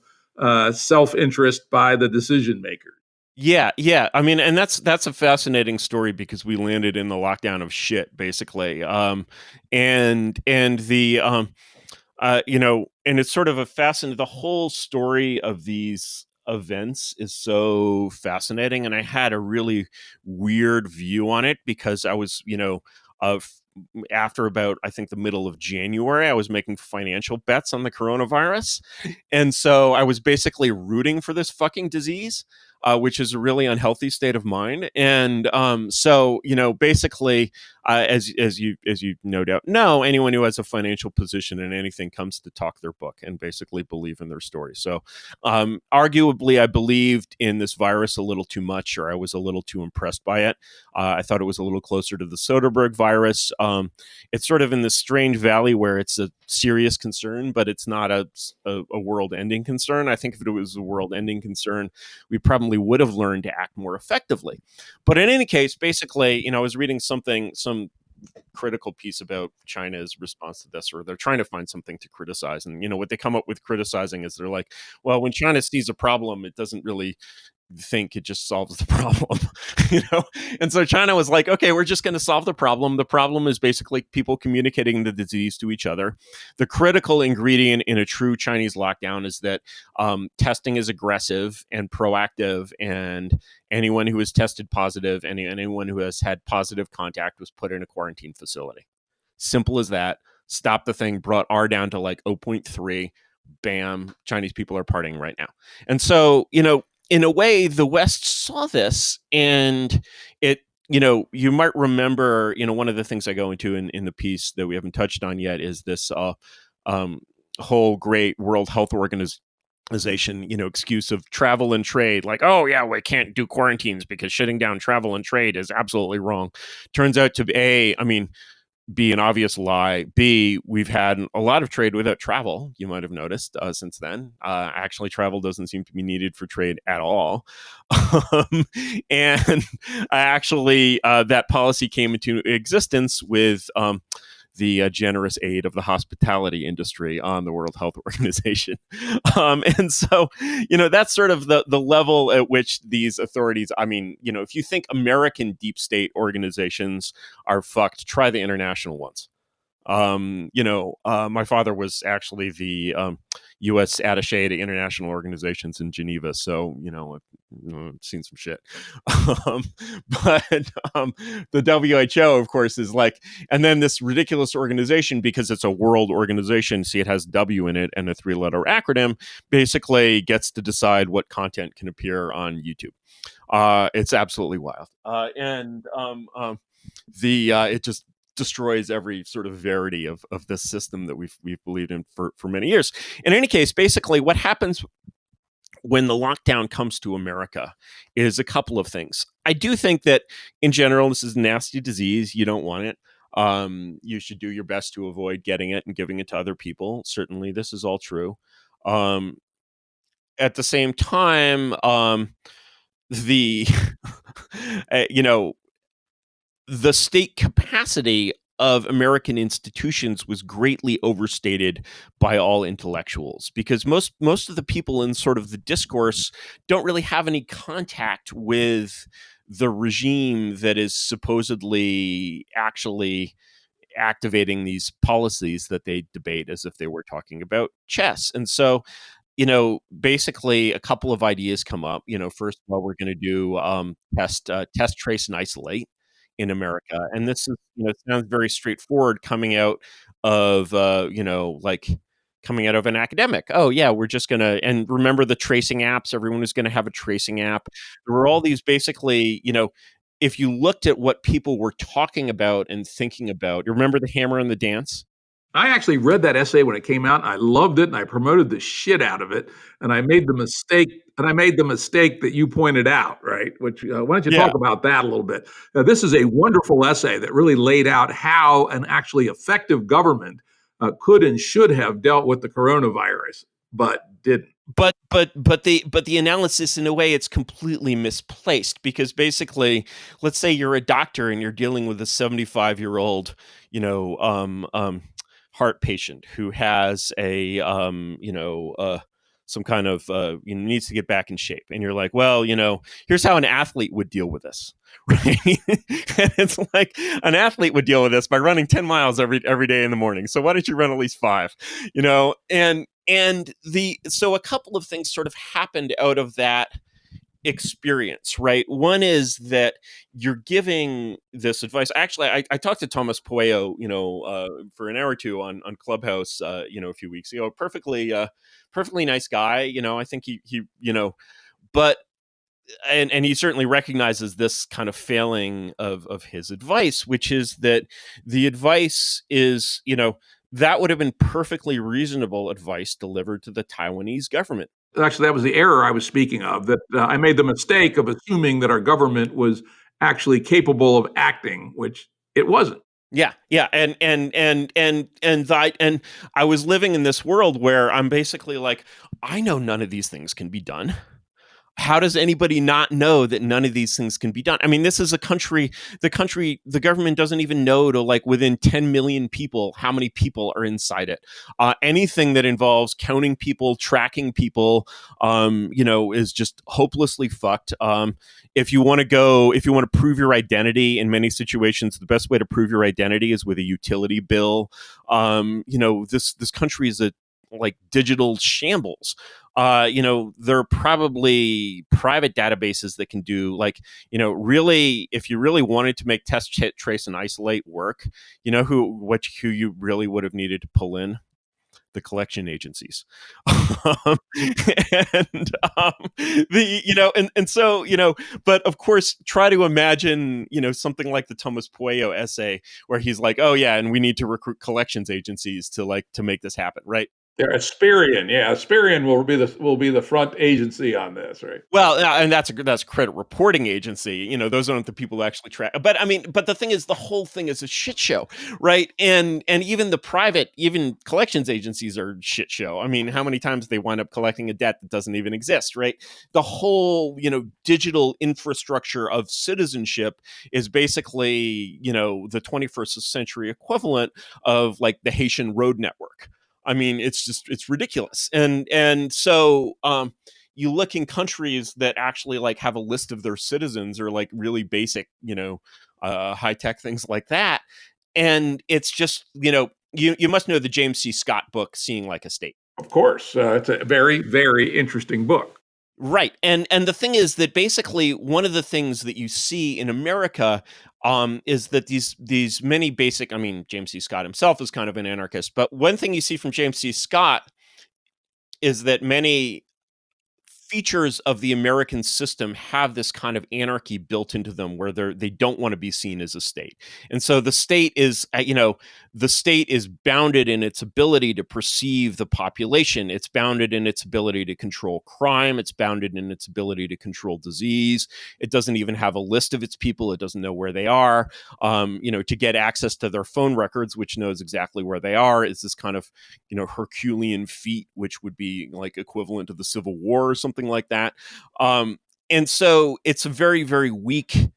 self-interest by the decision maker. Yeah. I mean, and that's a fascinating story because we landed in the lockdown of shit, basically. And the and it's sort of a fascinating. The whole story of these events is so fascinating, and I had a really weird view on it because I was, after about, I think, the middle of January, I was making financial bets on the coronavirus. And so I was basically rooting for this fucking disease, which is a really unhealthy state of mind. And so, basically, as you no doubt know, anyone who has a financial position in anything comes to talk their book and basically believe in their story. So arguably, I believed in this virus a little too much, or I was a little too impressed by it. I thought it was a little closer to the Soderbergh virus. It's sort of in this strange valley where it's a serious concern, but it's not a world-ending concern. I think if it was a world-ending concern, we probably would have learned to act more effectively. But in any case, basically, I was reading some critical piece about China's response to this, or they're trying to find something to criticize. And, what they come up with criticizing is they're like, well, when China sees a problem, it doesn't really think it just solves the problem, And so China was like, okay, we're just going to solve the problem. The problem is basically people communicating the disease to each other. The critical ingredient in a true Chinese lockdown is that testing is aggressive and proactive, and anyone who is tested positive, anyone who has had positive contact was put in a quarantine facility. Simple as that. Stop the thing, brought R down to like 0.3. Bam, Chinese people are partying right now. And so, in a way, the West saw this, and it, you might remember, one of the things I go into in the piece that we haven't touched on yet is this whole great World Health Organization, excuse of travel and trade. Like, oh yeah, we can't do quarantines because shutting down travel and trade is absolutely wrong. Turns out to be an obvious lie. B, we've had a lot of trade without travel. You might have noticed since then. Actually, travel doesn't seem to be needed for trade at all. And actually, that policy came into existence with the generous aid of the hospitality industry on the World Health Organization. And so, that's sort of the level at which these authorities, if you think American deep state organizations are fucked, try the international ones. My father was actually the U.S. attaché to international organizations in Geneva, so I've seen some shit. But the WHO, of course, is like, and then this ridiculous organization, because it's a world organization, see, it has W in it and a 3-letter acronym, basically gets to decide what content can appear on YouTube. It's absolutely wild, and it just destroys every sort of verity of this system that we've believed in for many years. In any case, basically what happens when the lockdown comes to America is a couple of things. I do think that in general, this is a nasty disease. You don't want it. You should do your best to avoid getting it and giving it to other people. Certainly, this is all true. At the same time, the the state capacity of American institutions was greatly overstated by all intellectuals, because most of the people in sort of the discourse don't really have any contact with the regime that is supposedly actually activating these policies that they debate as if they were talking about chess. And so, basically a couple of ideas come up. First of all, we're going to do test, trace, and isolate in America. And this is, sounds very straightforward coming out of, coming out of an academic. Oh yeah, we're just going to, and remember the tracing apps, everyone is going to have a tracing app. There were all these basically, if you looked at what people were talking about and thinking about, you remember the hammer and the dance? I actually read that essay when it came out, and I loved it, and I promoted the shit out of it. And I made the mistake that you pointed out, right? Which why don't you talk about that a little bit? This is a wonderful essay that really laid out how an actually effective government could and should have dealt with the coronavirus, but didn't. But the analysis, in a way, it's completely misplaced, because basically, let's say you're a doctor and you're dealing with a 75-year-old, heart patient who has a some kind of needs to get back in shape, and you're like, well, here's how an athlete would deal with this, right? And it's like, an athlete would deal with this by running 10 miles every day in the morning. So why don't you run at least 5? So a couple of things sort of happened out of that experience, right? One is that you're giving this advice. Actually, I talked to Thomas Pueyo, for an hour or two on Clubhouse, a few weeks ago. Perfectly nice guy. I think but and he certainly recognizes this kind of failing of his advice, which is that the advice is, that would have been perfectly reasonable advice delivered to the Taiwanese government. Actually, that was the error I was speaking of, that I made the mistake of assuming that our government was actually capable of acting, which it wasn't. Yeah, yeah, and I was living in this world where I'm basically like, I know none of these things can be done. How does anybody not know that none of these things can be done? I mean, this is a country, the government doesn't even know to like within 10 million people, how many people are inside it. Anything that involves counting people, tracking people, is just hopelessly fucked. If you want to prove your identity in many situations, the best way to prove your identity is with a utility bill. This country is a like digital shambles. There are probably private databases that can do really, if you really wanted to make test, trace, and isolate work, who you really would have needed to pull in? The collection agencies. um, and but of course, try to imagine, something like the Thomas Pueyo essay where he's like, oh yeah, and we need to recruit collections agencies to make this happen, right? Yeah, Asperian. Yeah, Asperian will be the front agency on this, right? Well, and that's a credit reporting agency. Those aren't the people who actually track. But I mean, but the thing is, the whole thing is a shit show, right? And even the private, even collections agencies are shit show. I mean, how many times they wind up collecting a debt that doesn't even exist, right? The whole, digital infrastructure of citizenship is basically, the 21st century equivalent of like the Haitian road network. I mean, it's ridiculous. And so you look in countries that actually like have a list of their citizens or like really basic, high tech things like that. And it's just, you must know the James C. Scott book, Seeing Like a State. Of course, it's a very, very interesting book. Right. And the thing is that basically one of the things that you see in America is that these many basic, I mean, James C. Scott himself is kind of an anarchist, but one thing you see from James C. Scott is that many features of the American system have this kind of anarchy built into them where they don't want to be seen as a state. And so the state is, the state is bounded in its ability to perceive the population. It's bounded in its ability to control crime. It's bounded in its ability to control disease. It doesn't even have a list of its people. It doesn't know where they are. To get access to their phone records, which knows exactly where they are, is this kind of, Herculean feat, which would be like equivalent to the Civil War or something like that. And so it's a very, very weak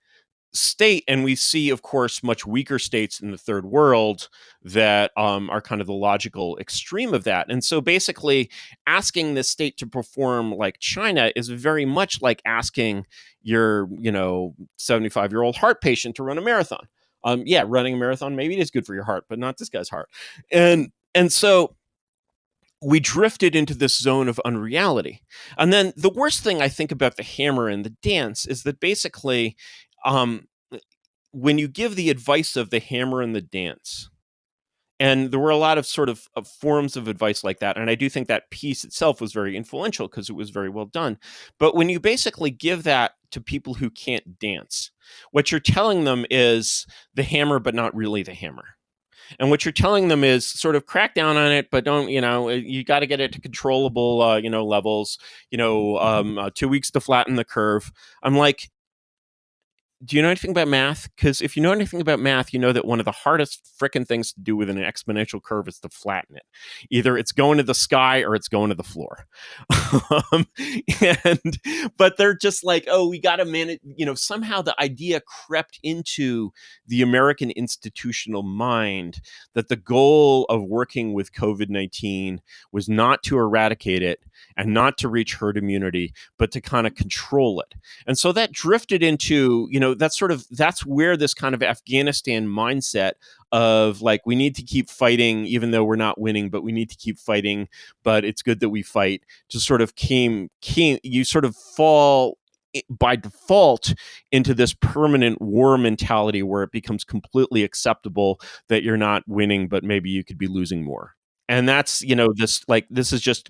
state. And we see, of course, much weaker states in the third world that are kind of the logical extreme of that. And so basically asking the state to perform like China is very much like asking your, 75-year-old heart patient to run a marathon. Yeah, running a marathon, maybe it is good for your heart, but not this guy's heart. And so we drifted into this zone of unreality. And then the worst thing I think about the hammer and the dance is that basically, when you give the advice of the hammer and the dance, and there were a lot of sort of forms of advice like that. And I do think that piece itself was very influential because it was very well done. But when you basically give that to people who can't dance, what you're telling them is the hammer, but not really the hammer. And what you're telling them is sort of crack down on it, but don't, you got to get it to controllable, levels, 2 weeks to flatten the curve. I'm like, do you know anything about math? Because if you know anything about math, you know that one of the hardest frickin' things to do with an exponential curve is to flatten it. Either it's going to the sky or it's going to the floor. But they're just like, oh, we got to manage. Somehow the idea crept into the American institutional mind that the goal of working with COVID-19 was not to eradicate it and not to reach herd immunity, but to kind of control it. And so that drifted into, that's where this kind of Afghanistan mindset of like, we need to keep fighting, even though we're not winning, but we need to keep fighting, but it's good that we fight, just sort of came, you sort of fall by default into this permanent war mentality where it becomes completely acceptable that you're not winning, but maybe you could be losing more. And that's, this is just,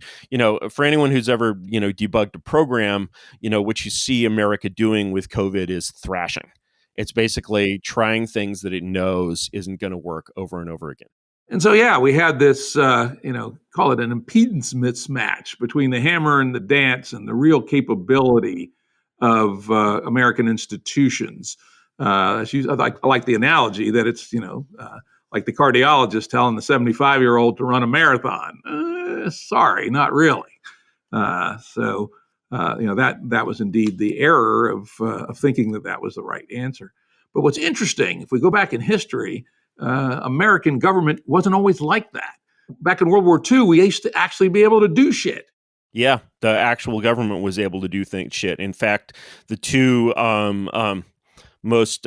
for anyone who's ever, debugged a program, what you see America doing with COVID is thrashing. It's basically trying things that it knows isn't going to work over and over again. And so, yeah, we had this, call it an impedance mismatch between the hammer and the dance and the real capability of American institutions. I like the analogy that it's, like the cardiologist telling the 75-year-old to run a marathon. Sorry, not really. That was indeed the error of thinking that was the right answer. But what's interesting, if we go back in history, American government wasn't always like that. Back in World War II, we used to actually be able to do shit. Yeah, the actual government was able to do shit. In fact, the two most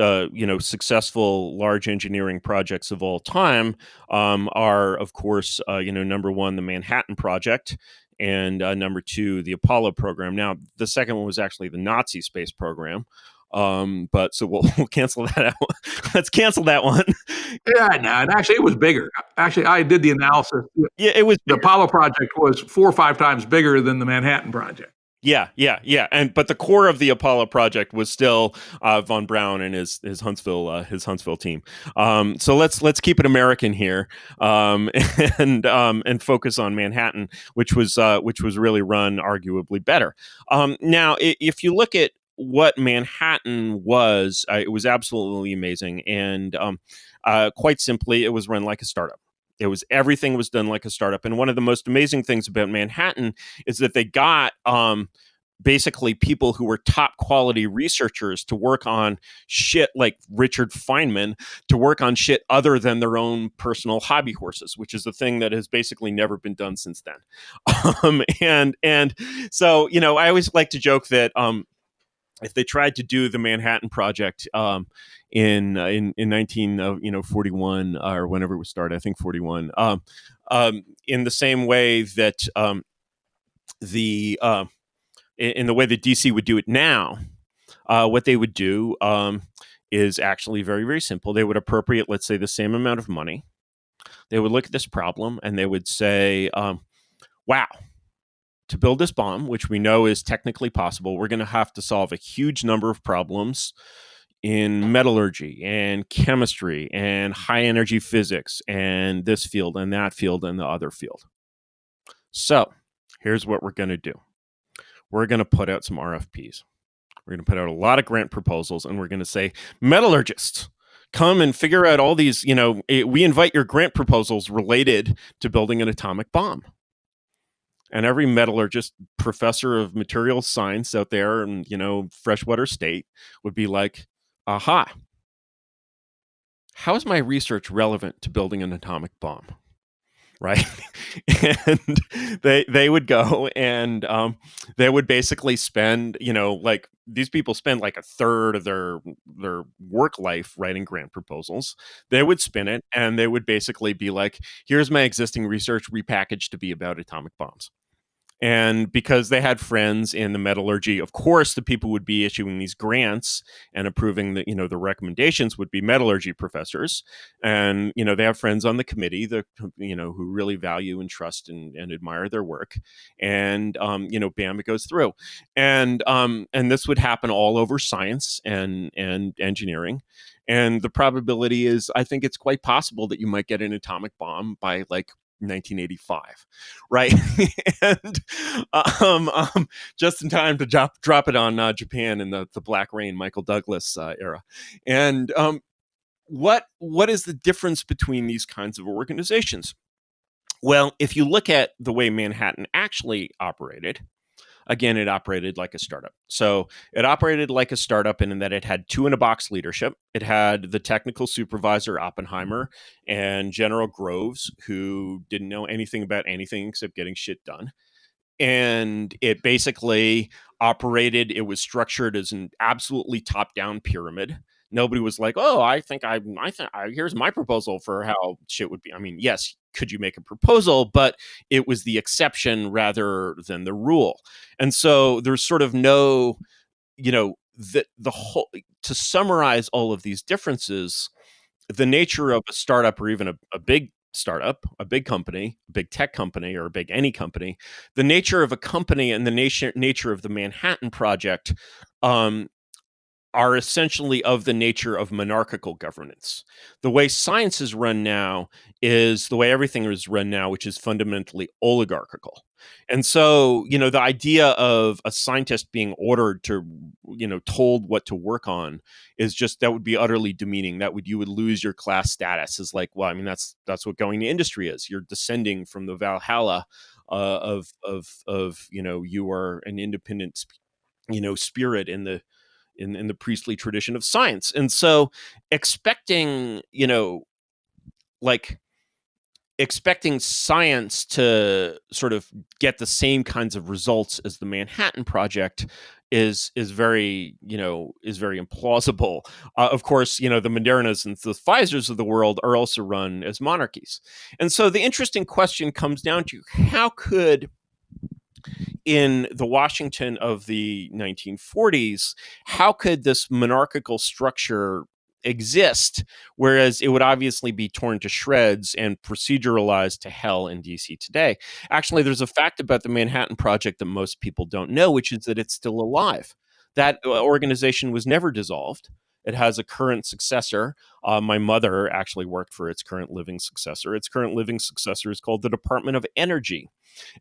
successful large engineering projects of all time are, of course, number one, the Manhattan Project, and number two, the Apollo program. Now, the second one was actually the Nazi space program. But so we'll cancel that out. Let's cancel that one. Yeah, no, and actually it was bigger. Actually, I did the analysis. Yeah, it was the bigger. Apollo project was 4 or 5 times bigger than the Manhattan Project. Yeah. But the core of the Apollo project was still von Braun and his Huntsville team. So let's keep it American here, and focus on Manhattan, which was really run arguably better. Now, if you look at what Manhattan was, it was absolutely amazing, and quite simply, it was run like a startup. Everything was done like a startup. And one of the most amazing things about Manhattan is that they got basically people who were top quality researchers to work on shit like Richard Feynman, to work on shit other than their own personal hobby horses, which is a thing that has basically never been done since then. And so, I always like to joke that if they tried to do the Manhattan Project in 1941 or whenever it was started, I think 41, in the same way that in the way that DC would do it now, what they would do is actually very, very simple. They would appropriate, let's say, the same amount of money. They would look at this problem and they would say, wow, to build this bomb, which we know is technically possible, we're going to have to solve a huge number of problems in metallurgy and chemistry and high energy physics and this field and that field and the other field. So here's what we're going to do. We're going to put out some RFPs. We're going to put out a lot of grant proposals, and we're going to say, metallurgists, come and figure out all these, we invite your grant proposals related to building an atomic bomb. And every metallurgist, professor of materials science out there in, Freshwater State would be like, aha, how is my research relevant to building an atomic bomb? Right? And they would go and they would basically spend, like these people spend like a third of their work life writing grant proposals. They would spin it and they would basically be like, here's my existing research repackaged to be about atomic bombs. And because they had friends in the metallurgy, of course, the people would be issuing these grants and approving the, the recommendations would be metallurgy professors. And, they have friends on the committee that, who really value and trust and admire their work. And, bam, it goes through. And this would happen all over science and engineering. And the probability is, I think it's quite possible that you might get an atomic bomb by like 1985, right? And just in time to drop it on Japan in the Black Rain Michael Douglas era. And what is the difference between these kinds of organizations? Well, if you look at the way Manhattan actually operated, again, it operated like a startup. So it operated like a startup in that it had 2-in-a-box leadership. It had the technical supervisor, Oppenheimer, and General Groves, who didn't know anything about anything except getting shit done. And it basically operated, it was structured as an absolutely top-down pyramid. Nobody was like, oh, here's my proposal for how shit would be. I mean, yes, could you make a proposal? But it was the exception rather than the rule. And so there's sort of no the whole to summarize all of these differences, the nature of a startup, or even a big startup, a big company, a big tech company, or a big any company, the nature of a company and the nature of the Manhattan Project um, are essentially of the nature of monarchical governance. The way science is run now is the way everything is run now, which is fundamentally oligarchical. And so, the idea of a scientist being ordered to, told what to work on is just, that would be utterly demeaning. You would lose your class status. Is like, well, I mean, that's what going to industry is. You're descending from the Valhalla of you are an independent, spirit in the priestly tradition of science. And so expecting, like expecting science to sort of get the same kinds of results as the Manhattan Project is very implausible. Of course, the Modernas and the Pfizers of the world are also run as monarchies. And so the interesting question comes down to, how could, in the Washington of the 1940s, how could this monarchical structure exist, whereas it would obviously be torn to shreds and proceduralized to hell in DC today? Actually, there's a fact about the Manhattan Project that most people don't know, which is that it's still alive. That organization was never dissolved. It has a current successor. My mother actually worked for its current living successor. Its current living successor is called the Department of Energy.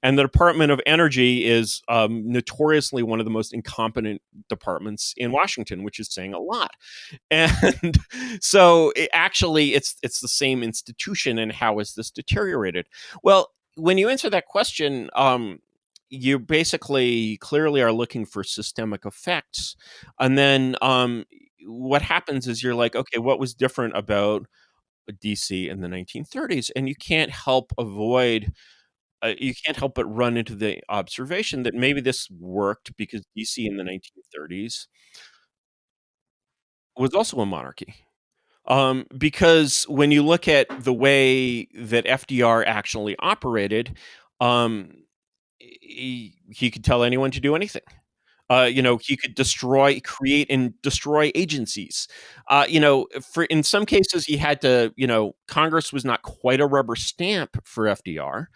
And the Department of Energy is notoriously one of the most incompetent departments in Washington, which is saying a lot. And so it's the same institution. And how is this deteriorated? Well, when you answer that question, you basically clearly are looking for systemic effects. And then what happens is, you're like, okay, what was different about DC in the 1930s? And you can't help but run into the observation that maybe this worked because DC in the 1930s was also a monarchy. Because when you look at the way that FDR actually operated, um, he could tell anyone to do anything. He could create and destroy agencies. For in some cases, he had to. Congress was not quite a rubber stamp for FDR.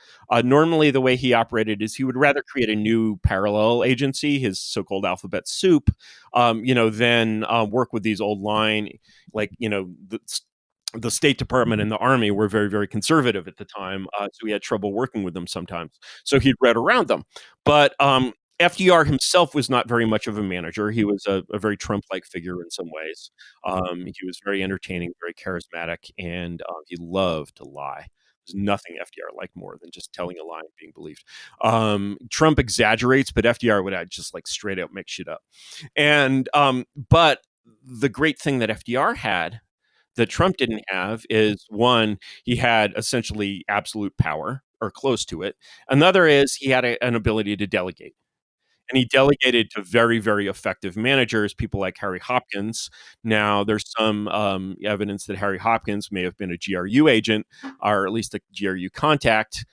Normally, the way he operated is he would rather create a new parallel agency, his so-called alphabet soup, than work with these old line, like the State Department and the Army were very, very conservative at the time, so he had trouble working with them sometimes. So he'd read around them, but FDR himself was not very much of a manager. He was a very Trump-like figure in some ways. He was very entertaining, very charismatic, and he loved to lie. There's nothing FDR liked more than just telling a lie and being believed. Trump exaggerates, but FDR would just like straight out make shit up. And but the great thing that FDR had that Trump didn't have is, one, he had essentially absolute power or close to it. Another is he had an ability to delegate. And he delegated to very, very effective managers, people like Harry Hopkins. Now, there's some evidence that Harry Hopkins may have been a GRU agent, or at least a GRU contact.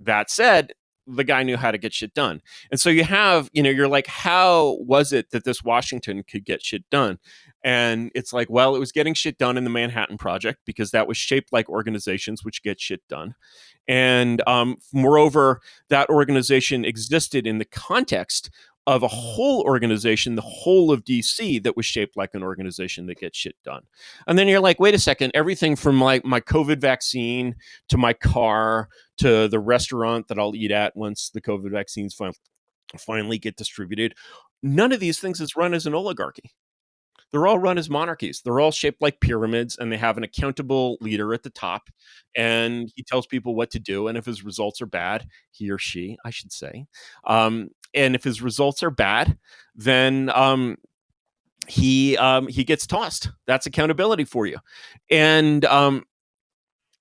That said, the guy knew how to get shit done. And so you're like, how was it that this Washington could get shit done? And it's like, well, it was getting shit done in the Manhattan Project because that was shaped like organizations which get shit done. And moreover, that organization existed in the context of a whole organization, the whole of DC, that was shaped like an organization that gets shit done. And then you're like, wait a second, everything from like my COVID vaccine to my car to the restaurant that I'll eat at once the COVID vaccines finally get distributed, none of these things is run as an oligarchy. They're all run as monarchies. They're all shaped like pyramids, and they have an accountable leader at the top, and he tells people what to do. And if his results are bad, he or she, I should say, and if his results are bad, then he gets tossed. That's accountability for you, and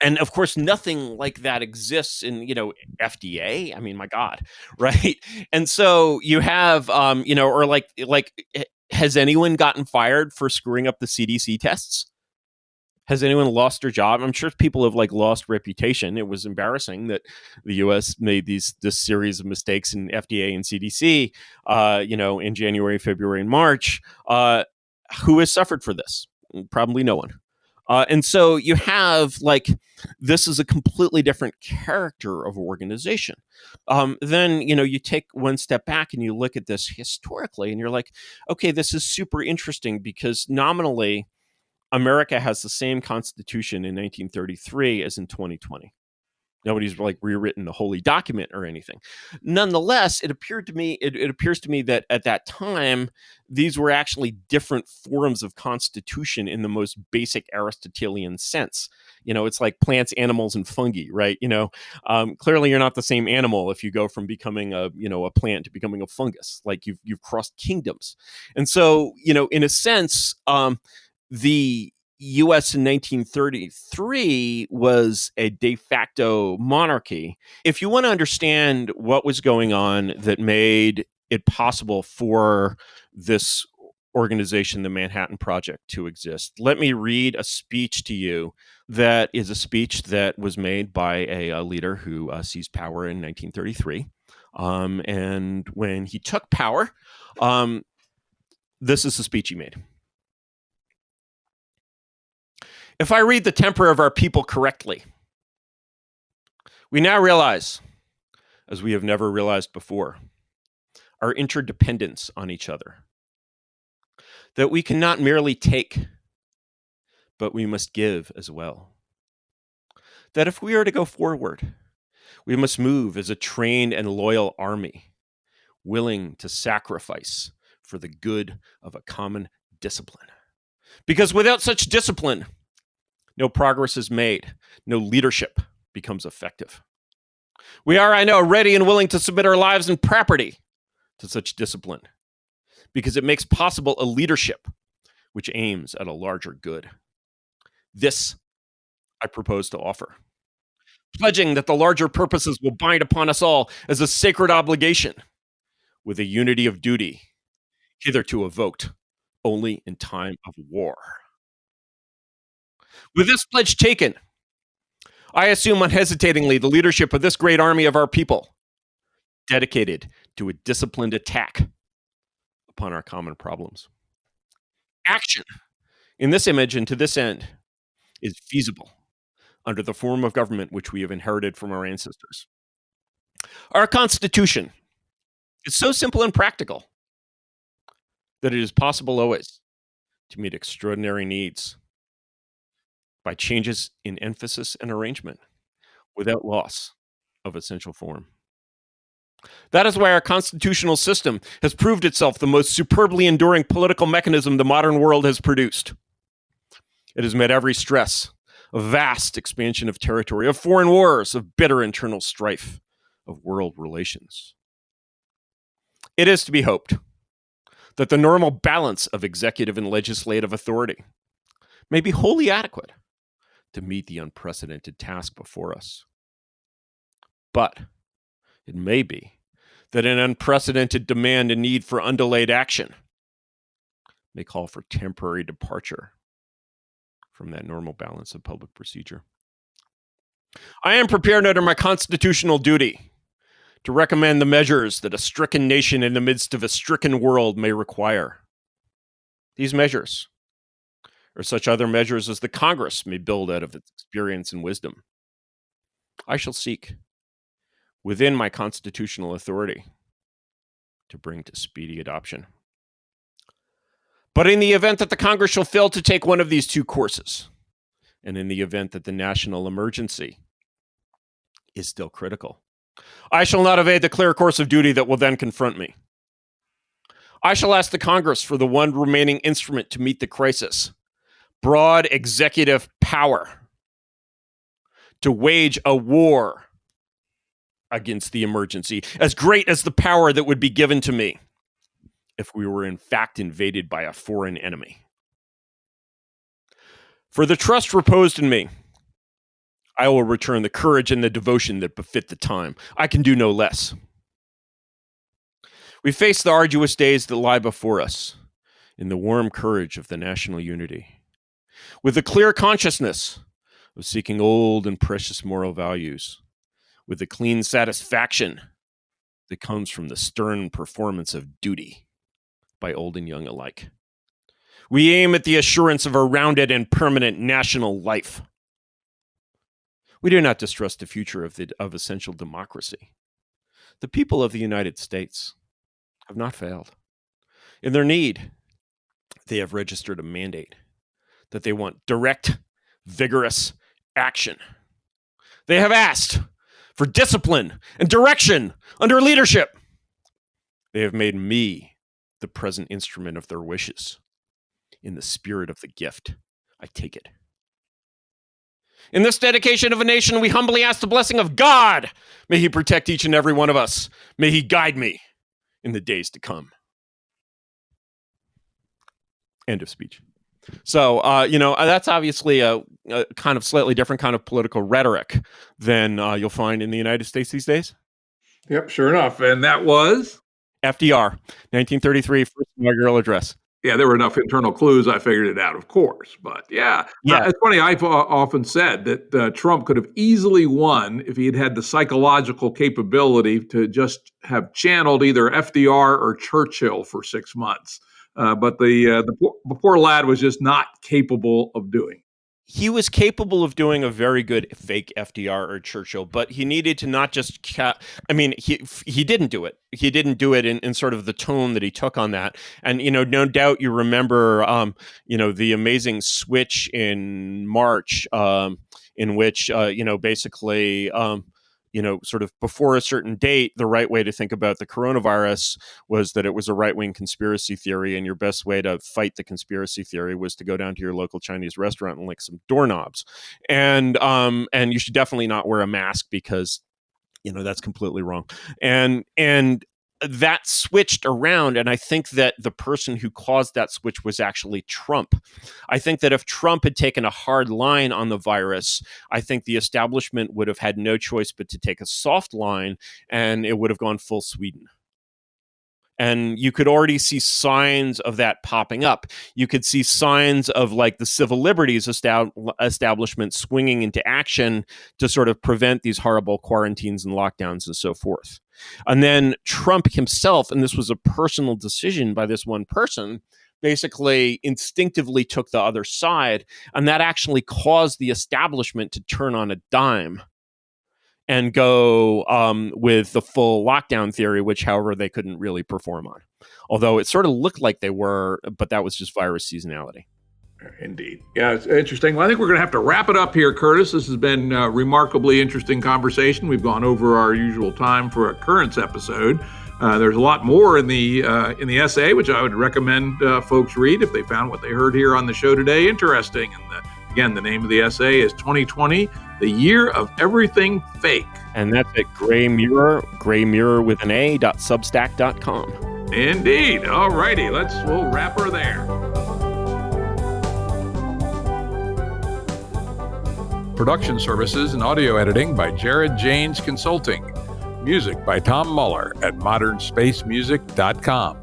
and of course, nothing like that exists in FDA. I mean, my God, right? And so you have or like has anyone gotten fired for screwing up the CDC tests? Has anyone lost their job? I'm sure people have lost reputation. It was embarrassing that the U.S. made this series of mistakes in FDA and CDC, in January, February, and March. Who has suffered for this? Probably no one. And so you have this is a completely different character of organization. Then you take one step back and you look at this historically, and you're like, okay, this is super interesting because nominally America has the same constitution in 1933 as in 2020. Nobody's rewritten the holy document or anything. Nonetheless, it appears to me that at that time, these were actually different forms of constitution in the most basic Aristotelian sense. It's like plants, animals, and fungi, right? Clearly you're not the same animal if you go from becoming a plant to becoming a fungus. You've crossed kingdoms. And so, in a sense, the U.S. in 1933 was a de facto monarchy. If you want to understand what was going on that made it possible for this organization, the Manhattan Project, to exist, let me read a speech to you that is a speech that was made by a leader who seized power in 1933. And when he took power, this is the speech he made. If I read the temper of our people correctly, we now realize, as we have never realized before, our interdependence on each other. That we cannot merely take, but we must give as well. That if we are to go forward, we must move as a trained and loyal army, willing to sacrifice for the good of a common discipline. Because without such discipline, no progress is made, no leadership becomes effective. We are, I know, ready and willing to submit our lives and property to such discipline, because it makes possible a leadership which aims at a larger good. This I propose to offer, pledging that the larger purposes will bind upon us all as a sacred obligation, with a unity of duty hitherto evoked only in time of war. With this pledge taken, I assume unhesitatingly the leadership of this great army of our people, dedicated to a disciplined attack upon our common problems. Action in this image and to this end is feasible under the form of government which we have inherited from our ancestors. Our Constitution is so simple and practical that it is possible always to meet extraordinary needs by changes in emphasis and arrangement without loss of essential form. That is why our constitutional system has proved itself the most superbly enduring political mechanism the modern world has produced. It has met every stress of vast expansion of territory, of foreign wars, of bitter internal strife, of world relations. It is to be hoped that the normal balance of executive and legislative authority may be wholly adequate to meet the unprecedented task before us. But it may be that an unprecedented demand and need for undelayed action may call for temporary departure from that normal balance of public procedure. I am prepared under my constitutional duty to recommend the measures that a stricken nation in the midst of a stricken world may require. These measures or such other measures as the Congress may build out of its experience and wisdom. I shall seek, within my constitutional authority, to bring to speedy adoption. But in the event that the Congress shall fail to take one of these two courses, and in the event that the national emergency is still critical, I shall not evade the clear course of duty that will then confront me. I shall ask the Congress for the one remaining instrument to meet the crisis: broad executive power to wage a war against the emergency, as great as the power that would be given to me if we were in fact invaded by a foreign enemy. For the trust reposed in me, I will return the courage and the devotion that befit the time. I can do no less. We face the arduous days that lie before us in the warm courage of the national unity. with the clear consciousness of seeking old and precious moral values, with the clean satisfaction that comes from the stern performance of duty by old and young alike. We aim at the assurance of a rounded and permanent national life. We do not distrust the future of essential democracy. The people of the United States have not failed. In their need, they have registered a mandate that they want direct, vigorous action. They have asked for discipline and direction under leadership. They have made me the present instrument of their wishes. In the spirit of the gift, I take it. In this dedication of a nation, we humbly ask the blessing of God. May He protect each and every one of us. May He guide me in the days to come. End of speech. So, that's obviously a kind of slightly different kind of political rhetoric than you'll find in the United States these days. Yep, sure enough. And that was? FDR, 1933, first inaugural address. Yeah, there were enough internal clues. I figured it out, of course. But yeah. It's funny. I've often said that Trump could have easily won if he had had the psychological capability to just have channeled either FDR or Churchill for 6 months. But the poor lad was just not capable of doing. He was capable of doing a very good fake FDR or Churchill, but he needed to not just he didn't do it. He didn't do it in sort of the tone that he took on that. And, no doubt you remember, the amazing switch in March in which, basically, sort of before a certain date, the right way to think about the coronavirus was that it was a right-wing conspiracy theory, and your best way to fight the conspiracy theory was to go down to your local Chinese restaurant and lick some doorknobs. And you should definitely not wear a mask because, that's completely wrong. And that switched around, and I think that the person who caused that switch was actually Trump. I think that if Trump had taken a hard line on the virus, I think the establishment would have had no choice but to take a soft line, and it would have gone full Sweden. And you could already see signs of that popping up. You could see signs of like the civil liberties establishment swinging into action to sort of prevent these horrible quarantines and lockdowns and so forth. And then Trump himself, and this was a personal decision by this one person, basically instinctively took the other side. And that actually caused the establishment to turn on a dime and go with the full lockdown theory, which, however, they couldn't really perform on. Although it sort of looked like they were, but that was just virus seasonality. Indeed. Yeah, it's interesting. Well, I think we're going to have to wrap it up here, Curtis. This has been a remarkably interesting conversation. We've gone over our usual time for a currents episode. There's a lot more in the essay, which I would recommend folks read if they found what they heard here on the show today interesting. And again, the name of the essay is 2020, the Year of Everything Fake. And that's at graymurror with an a.substack.com. Indeed. All righty. We'll wrap her there. Production services and audio editing by Jared Janes Consulting. Music by Tom Muller at modernSpaceMusic.com.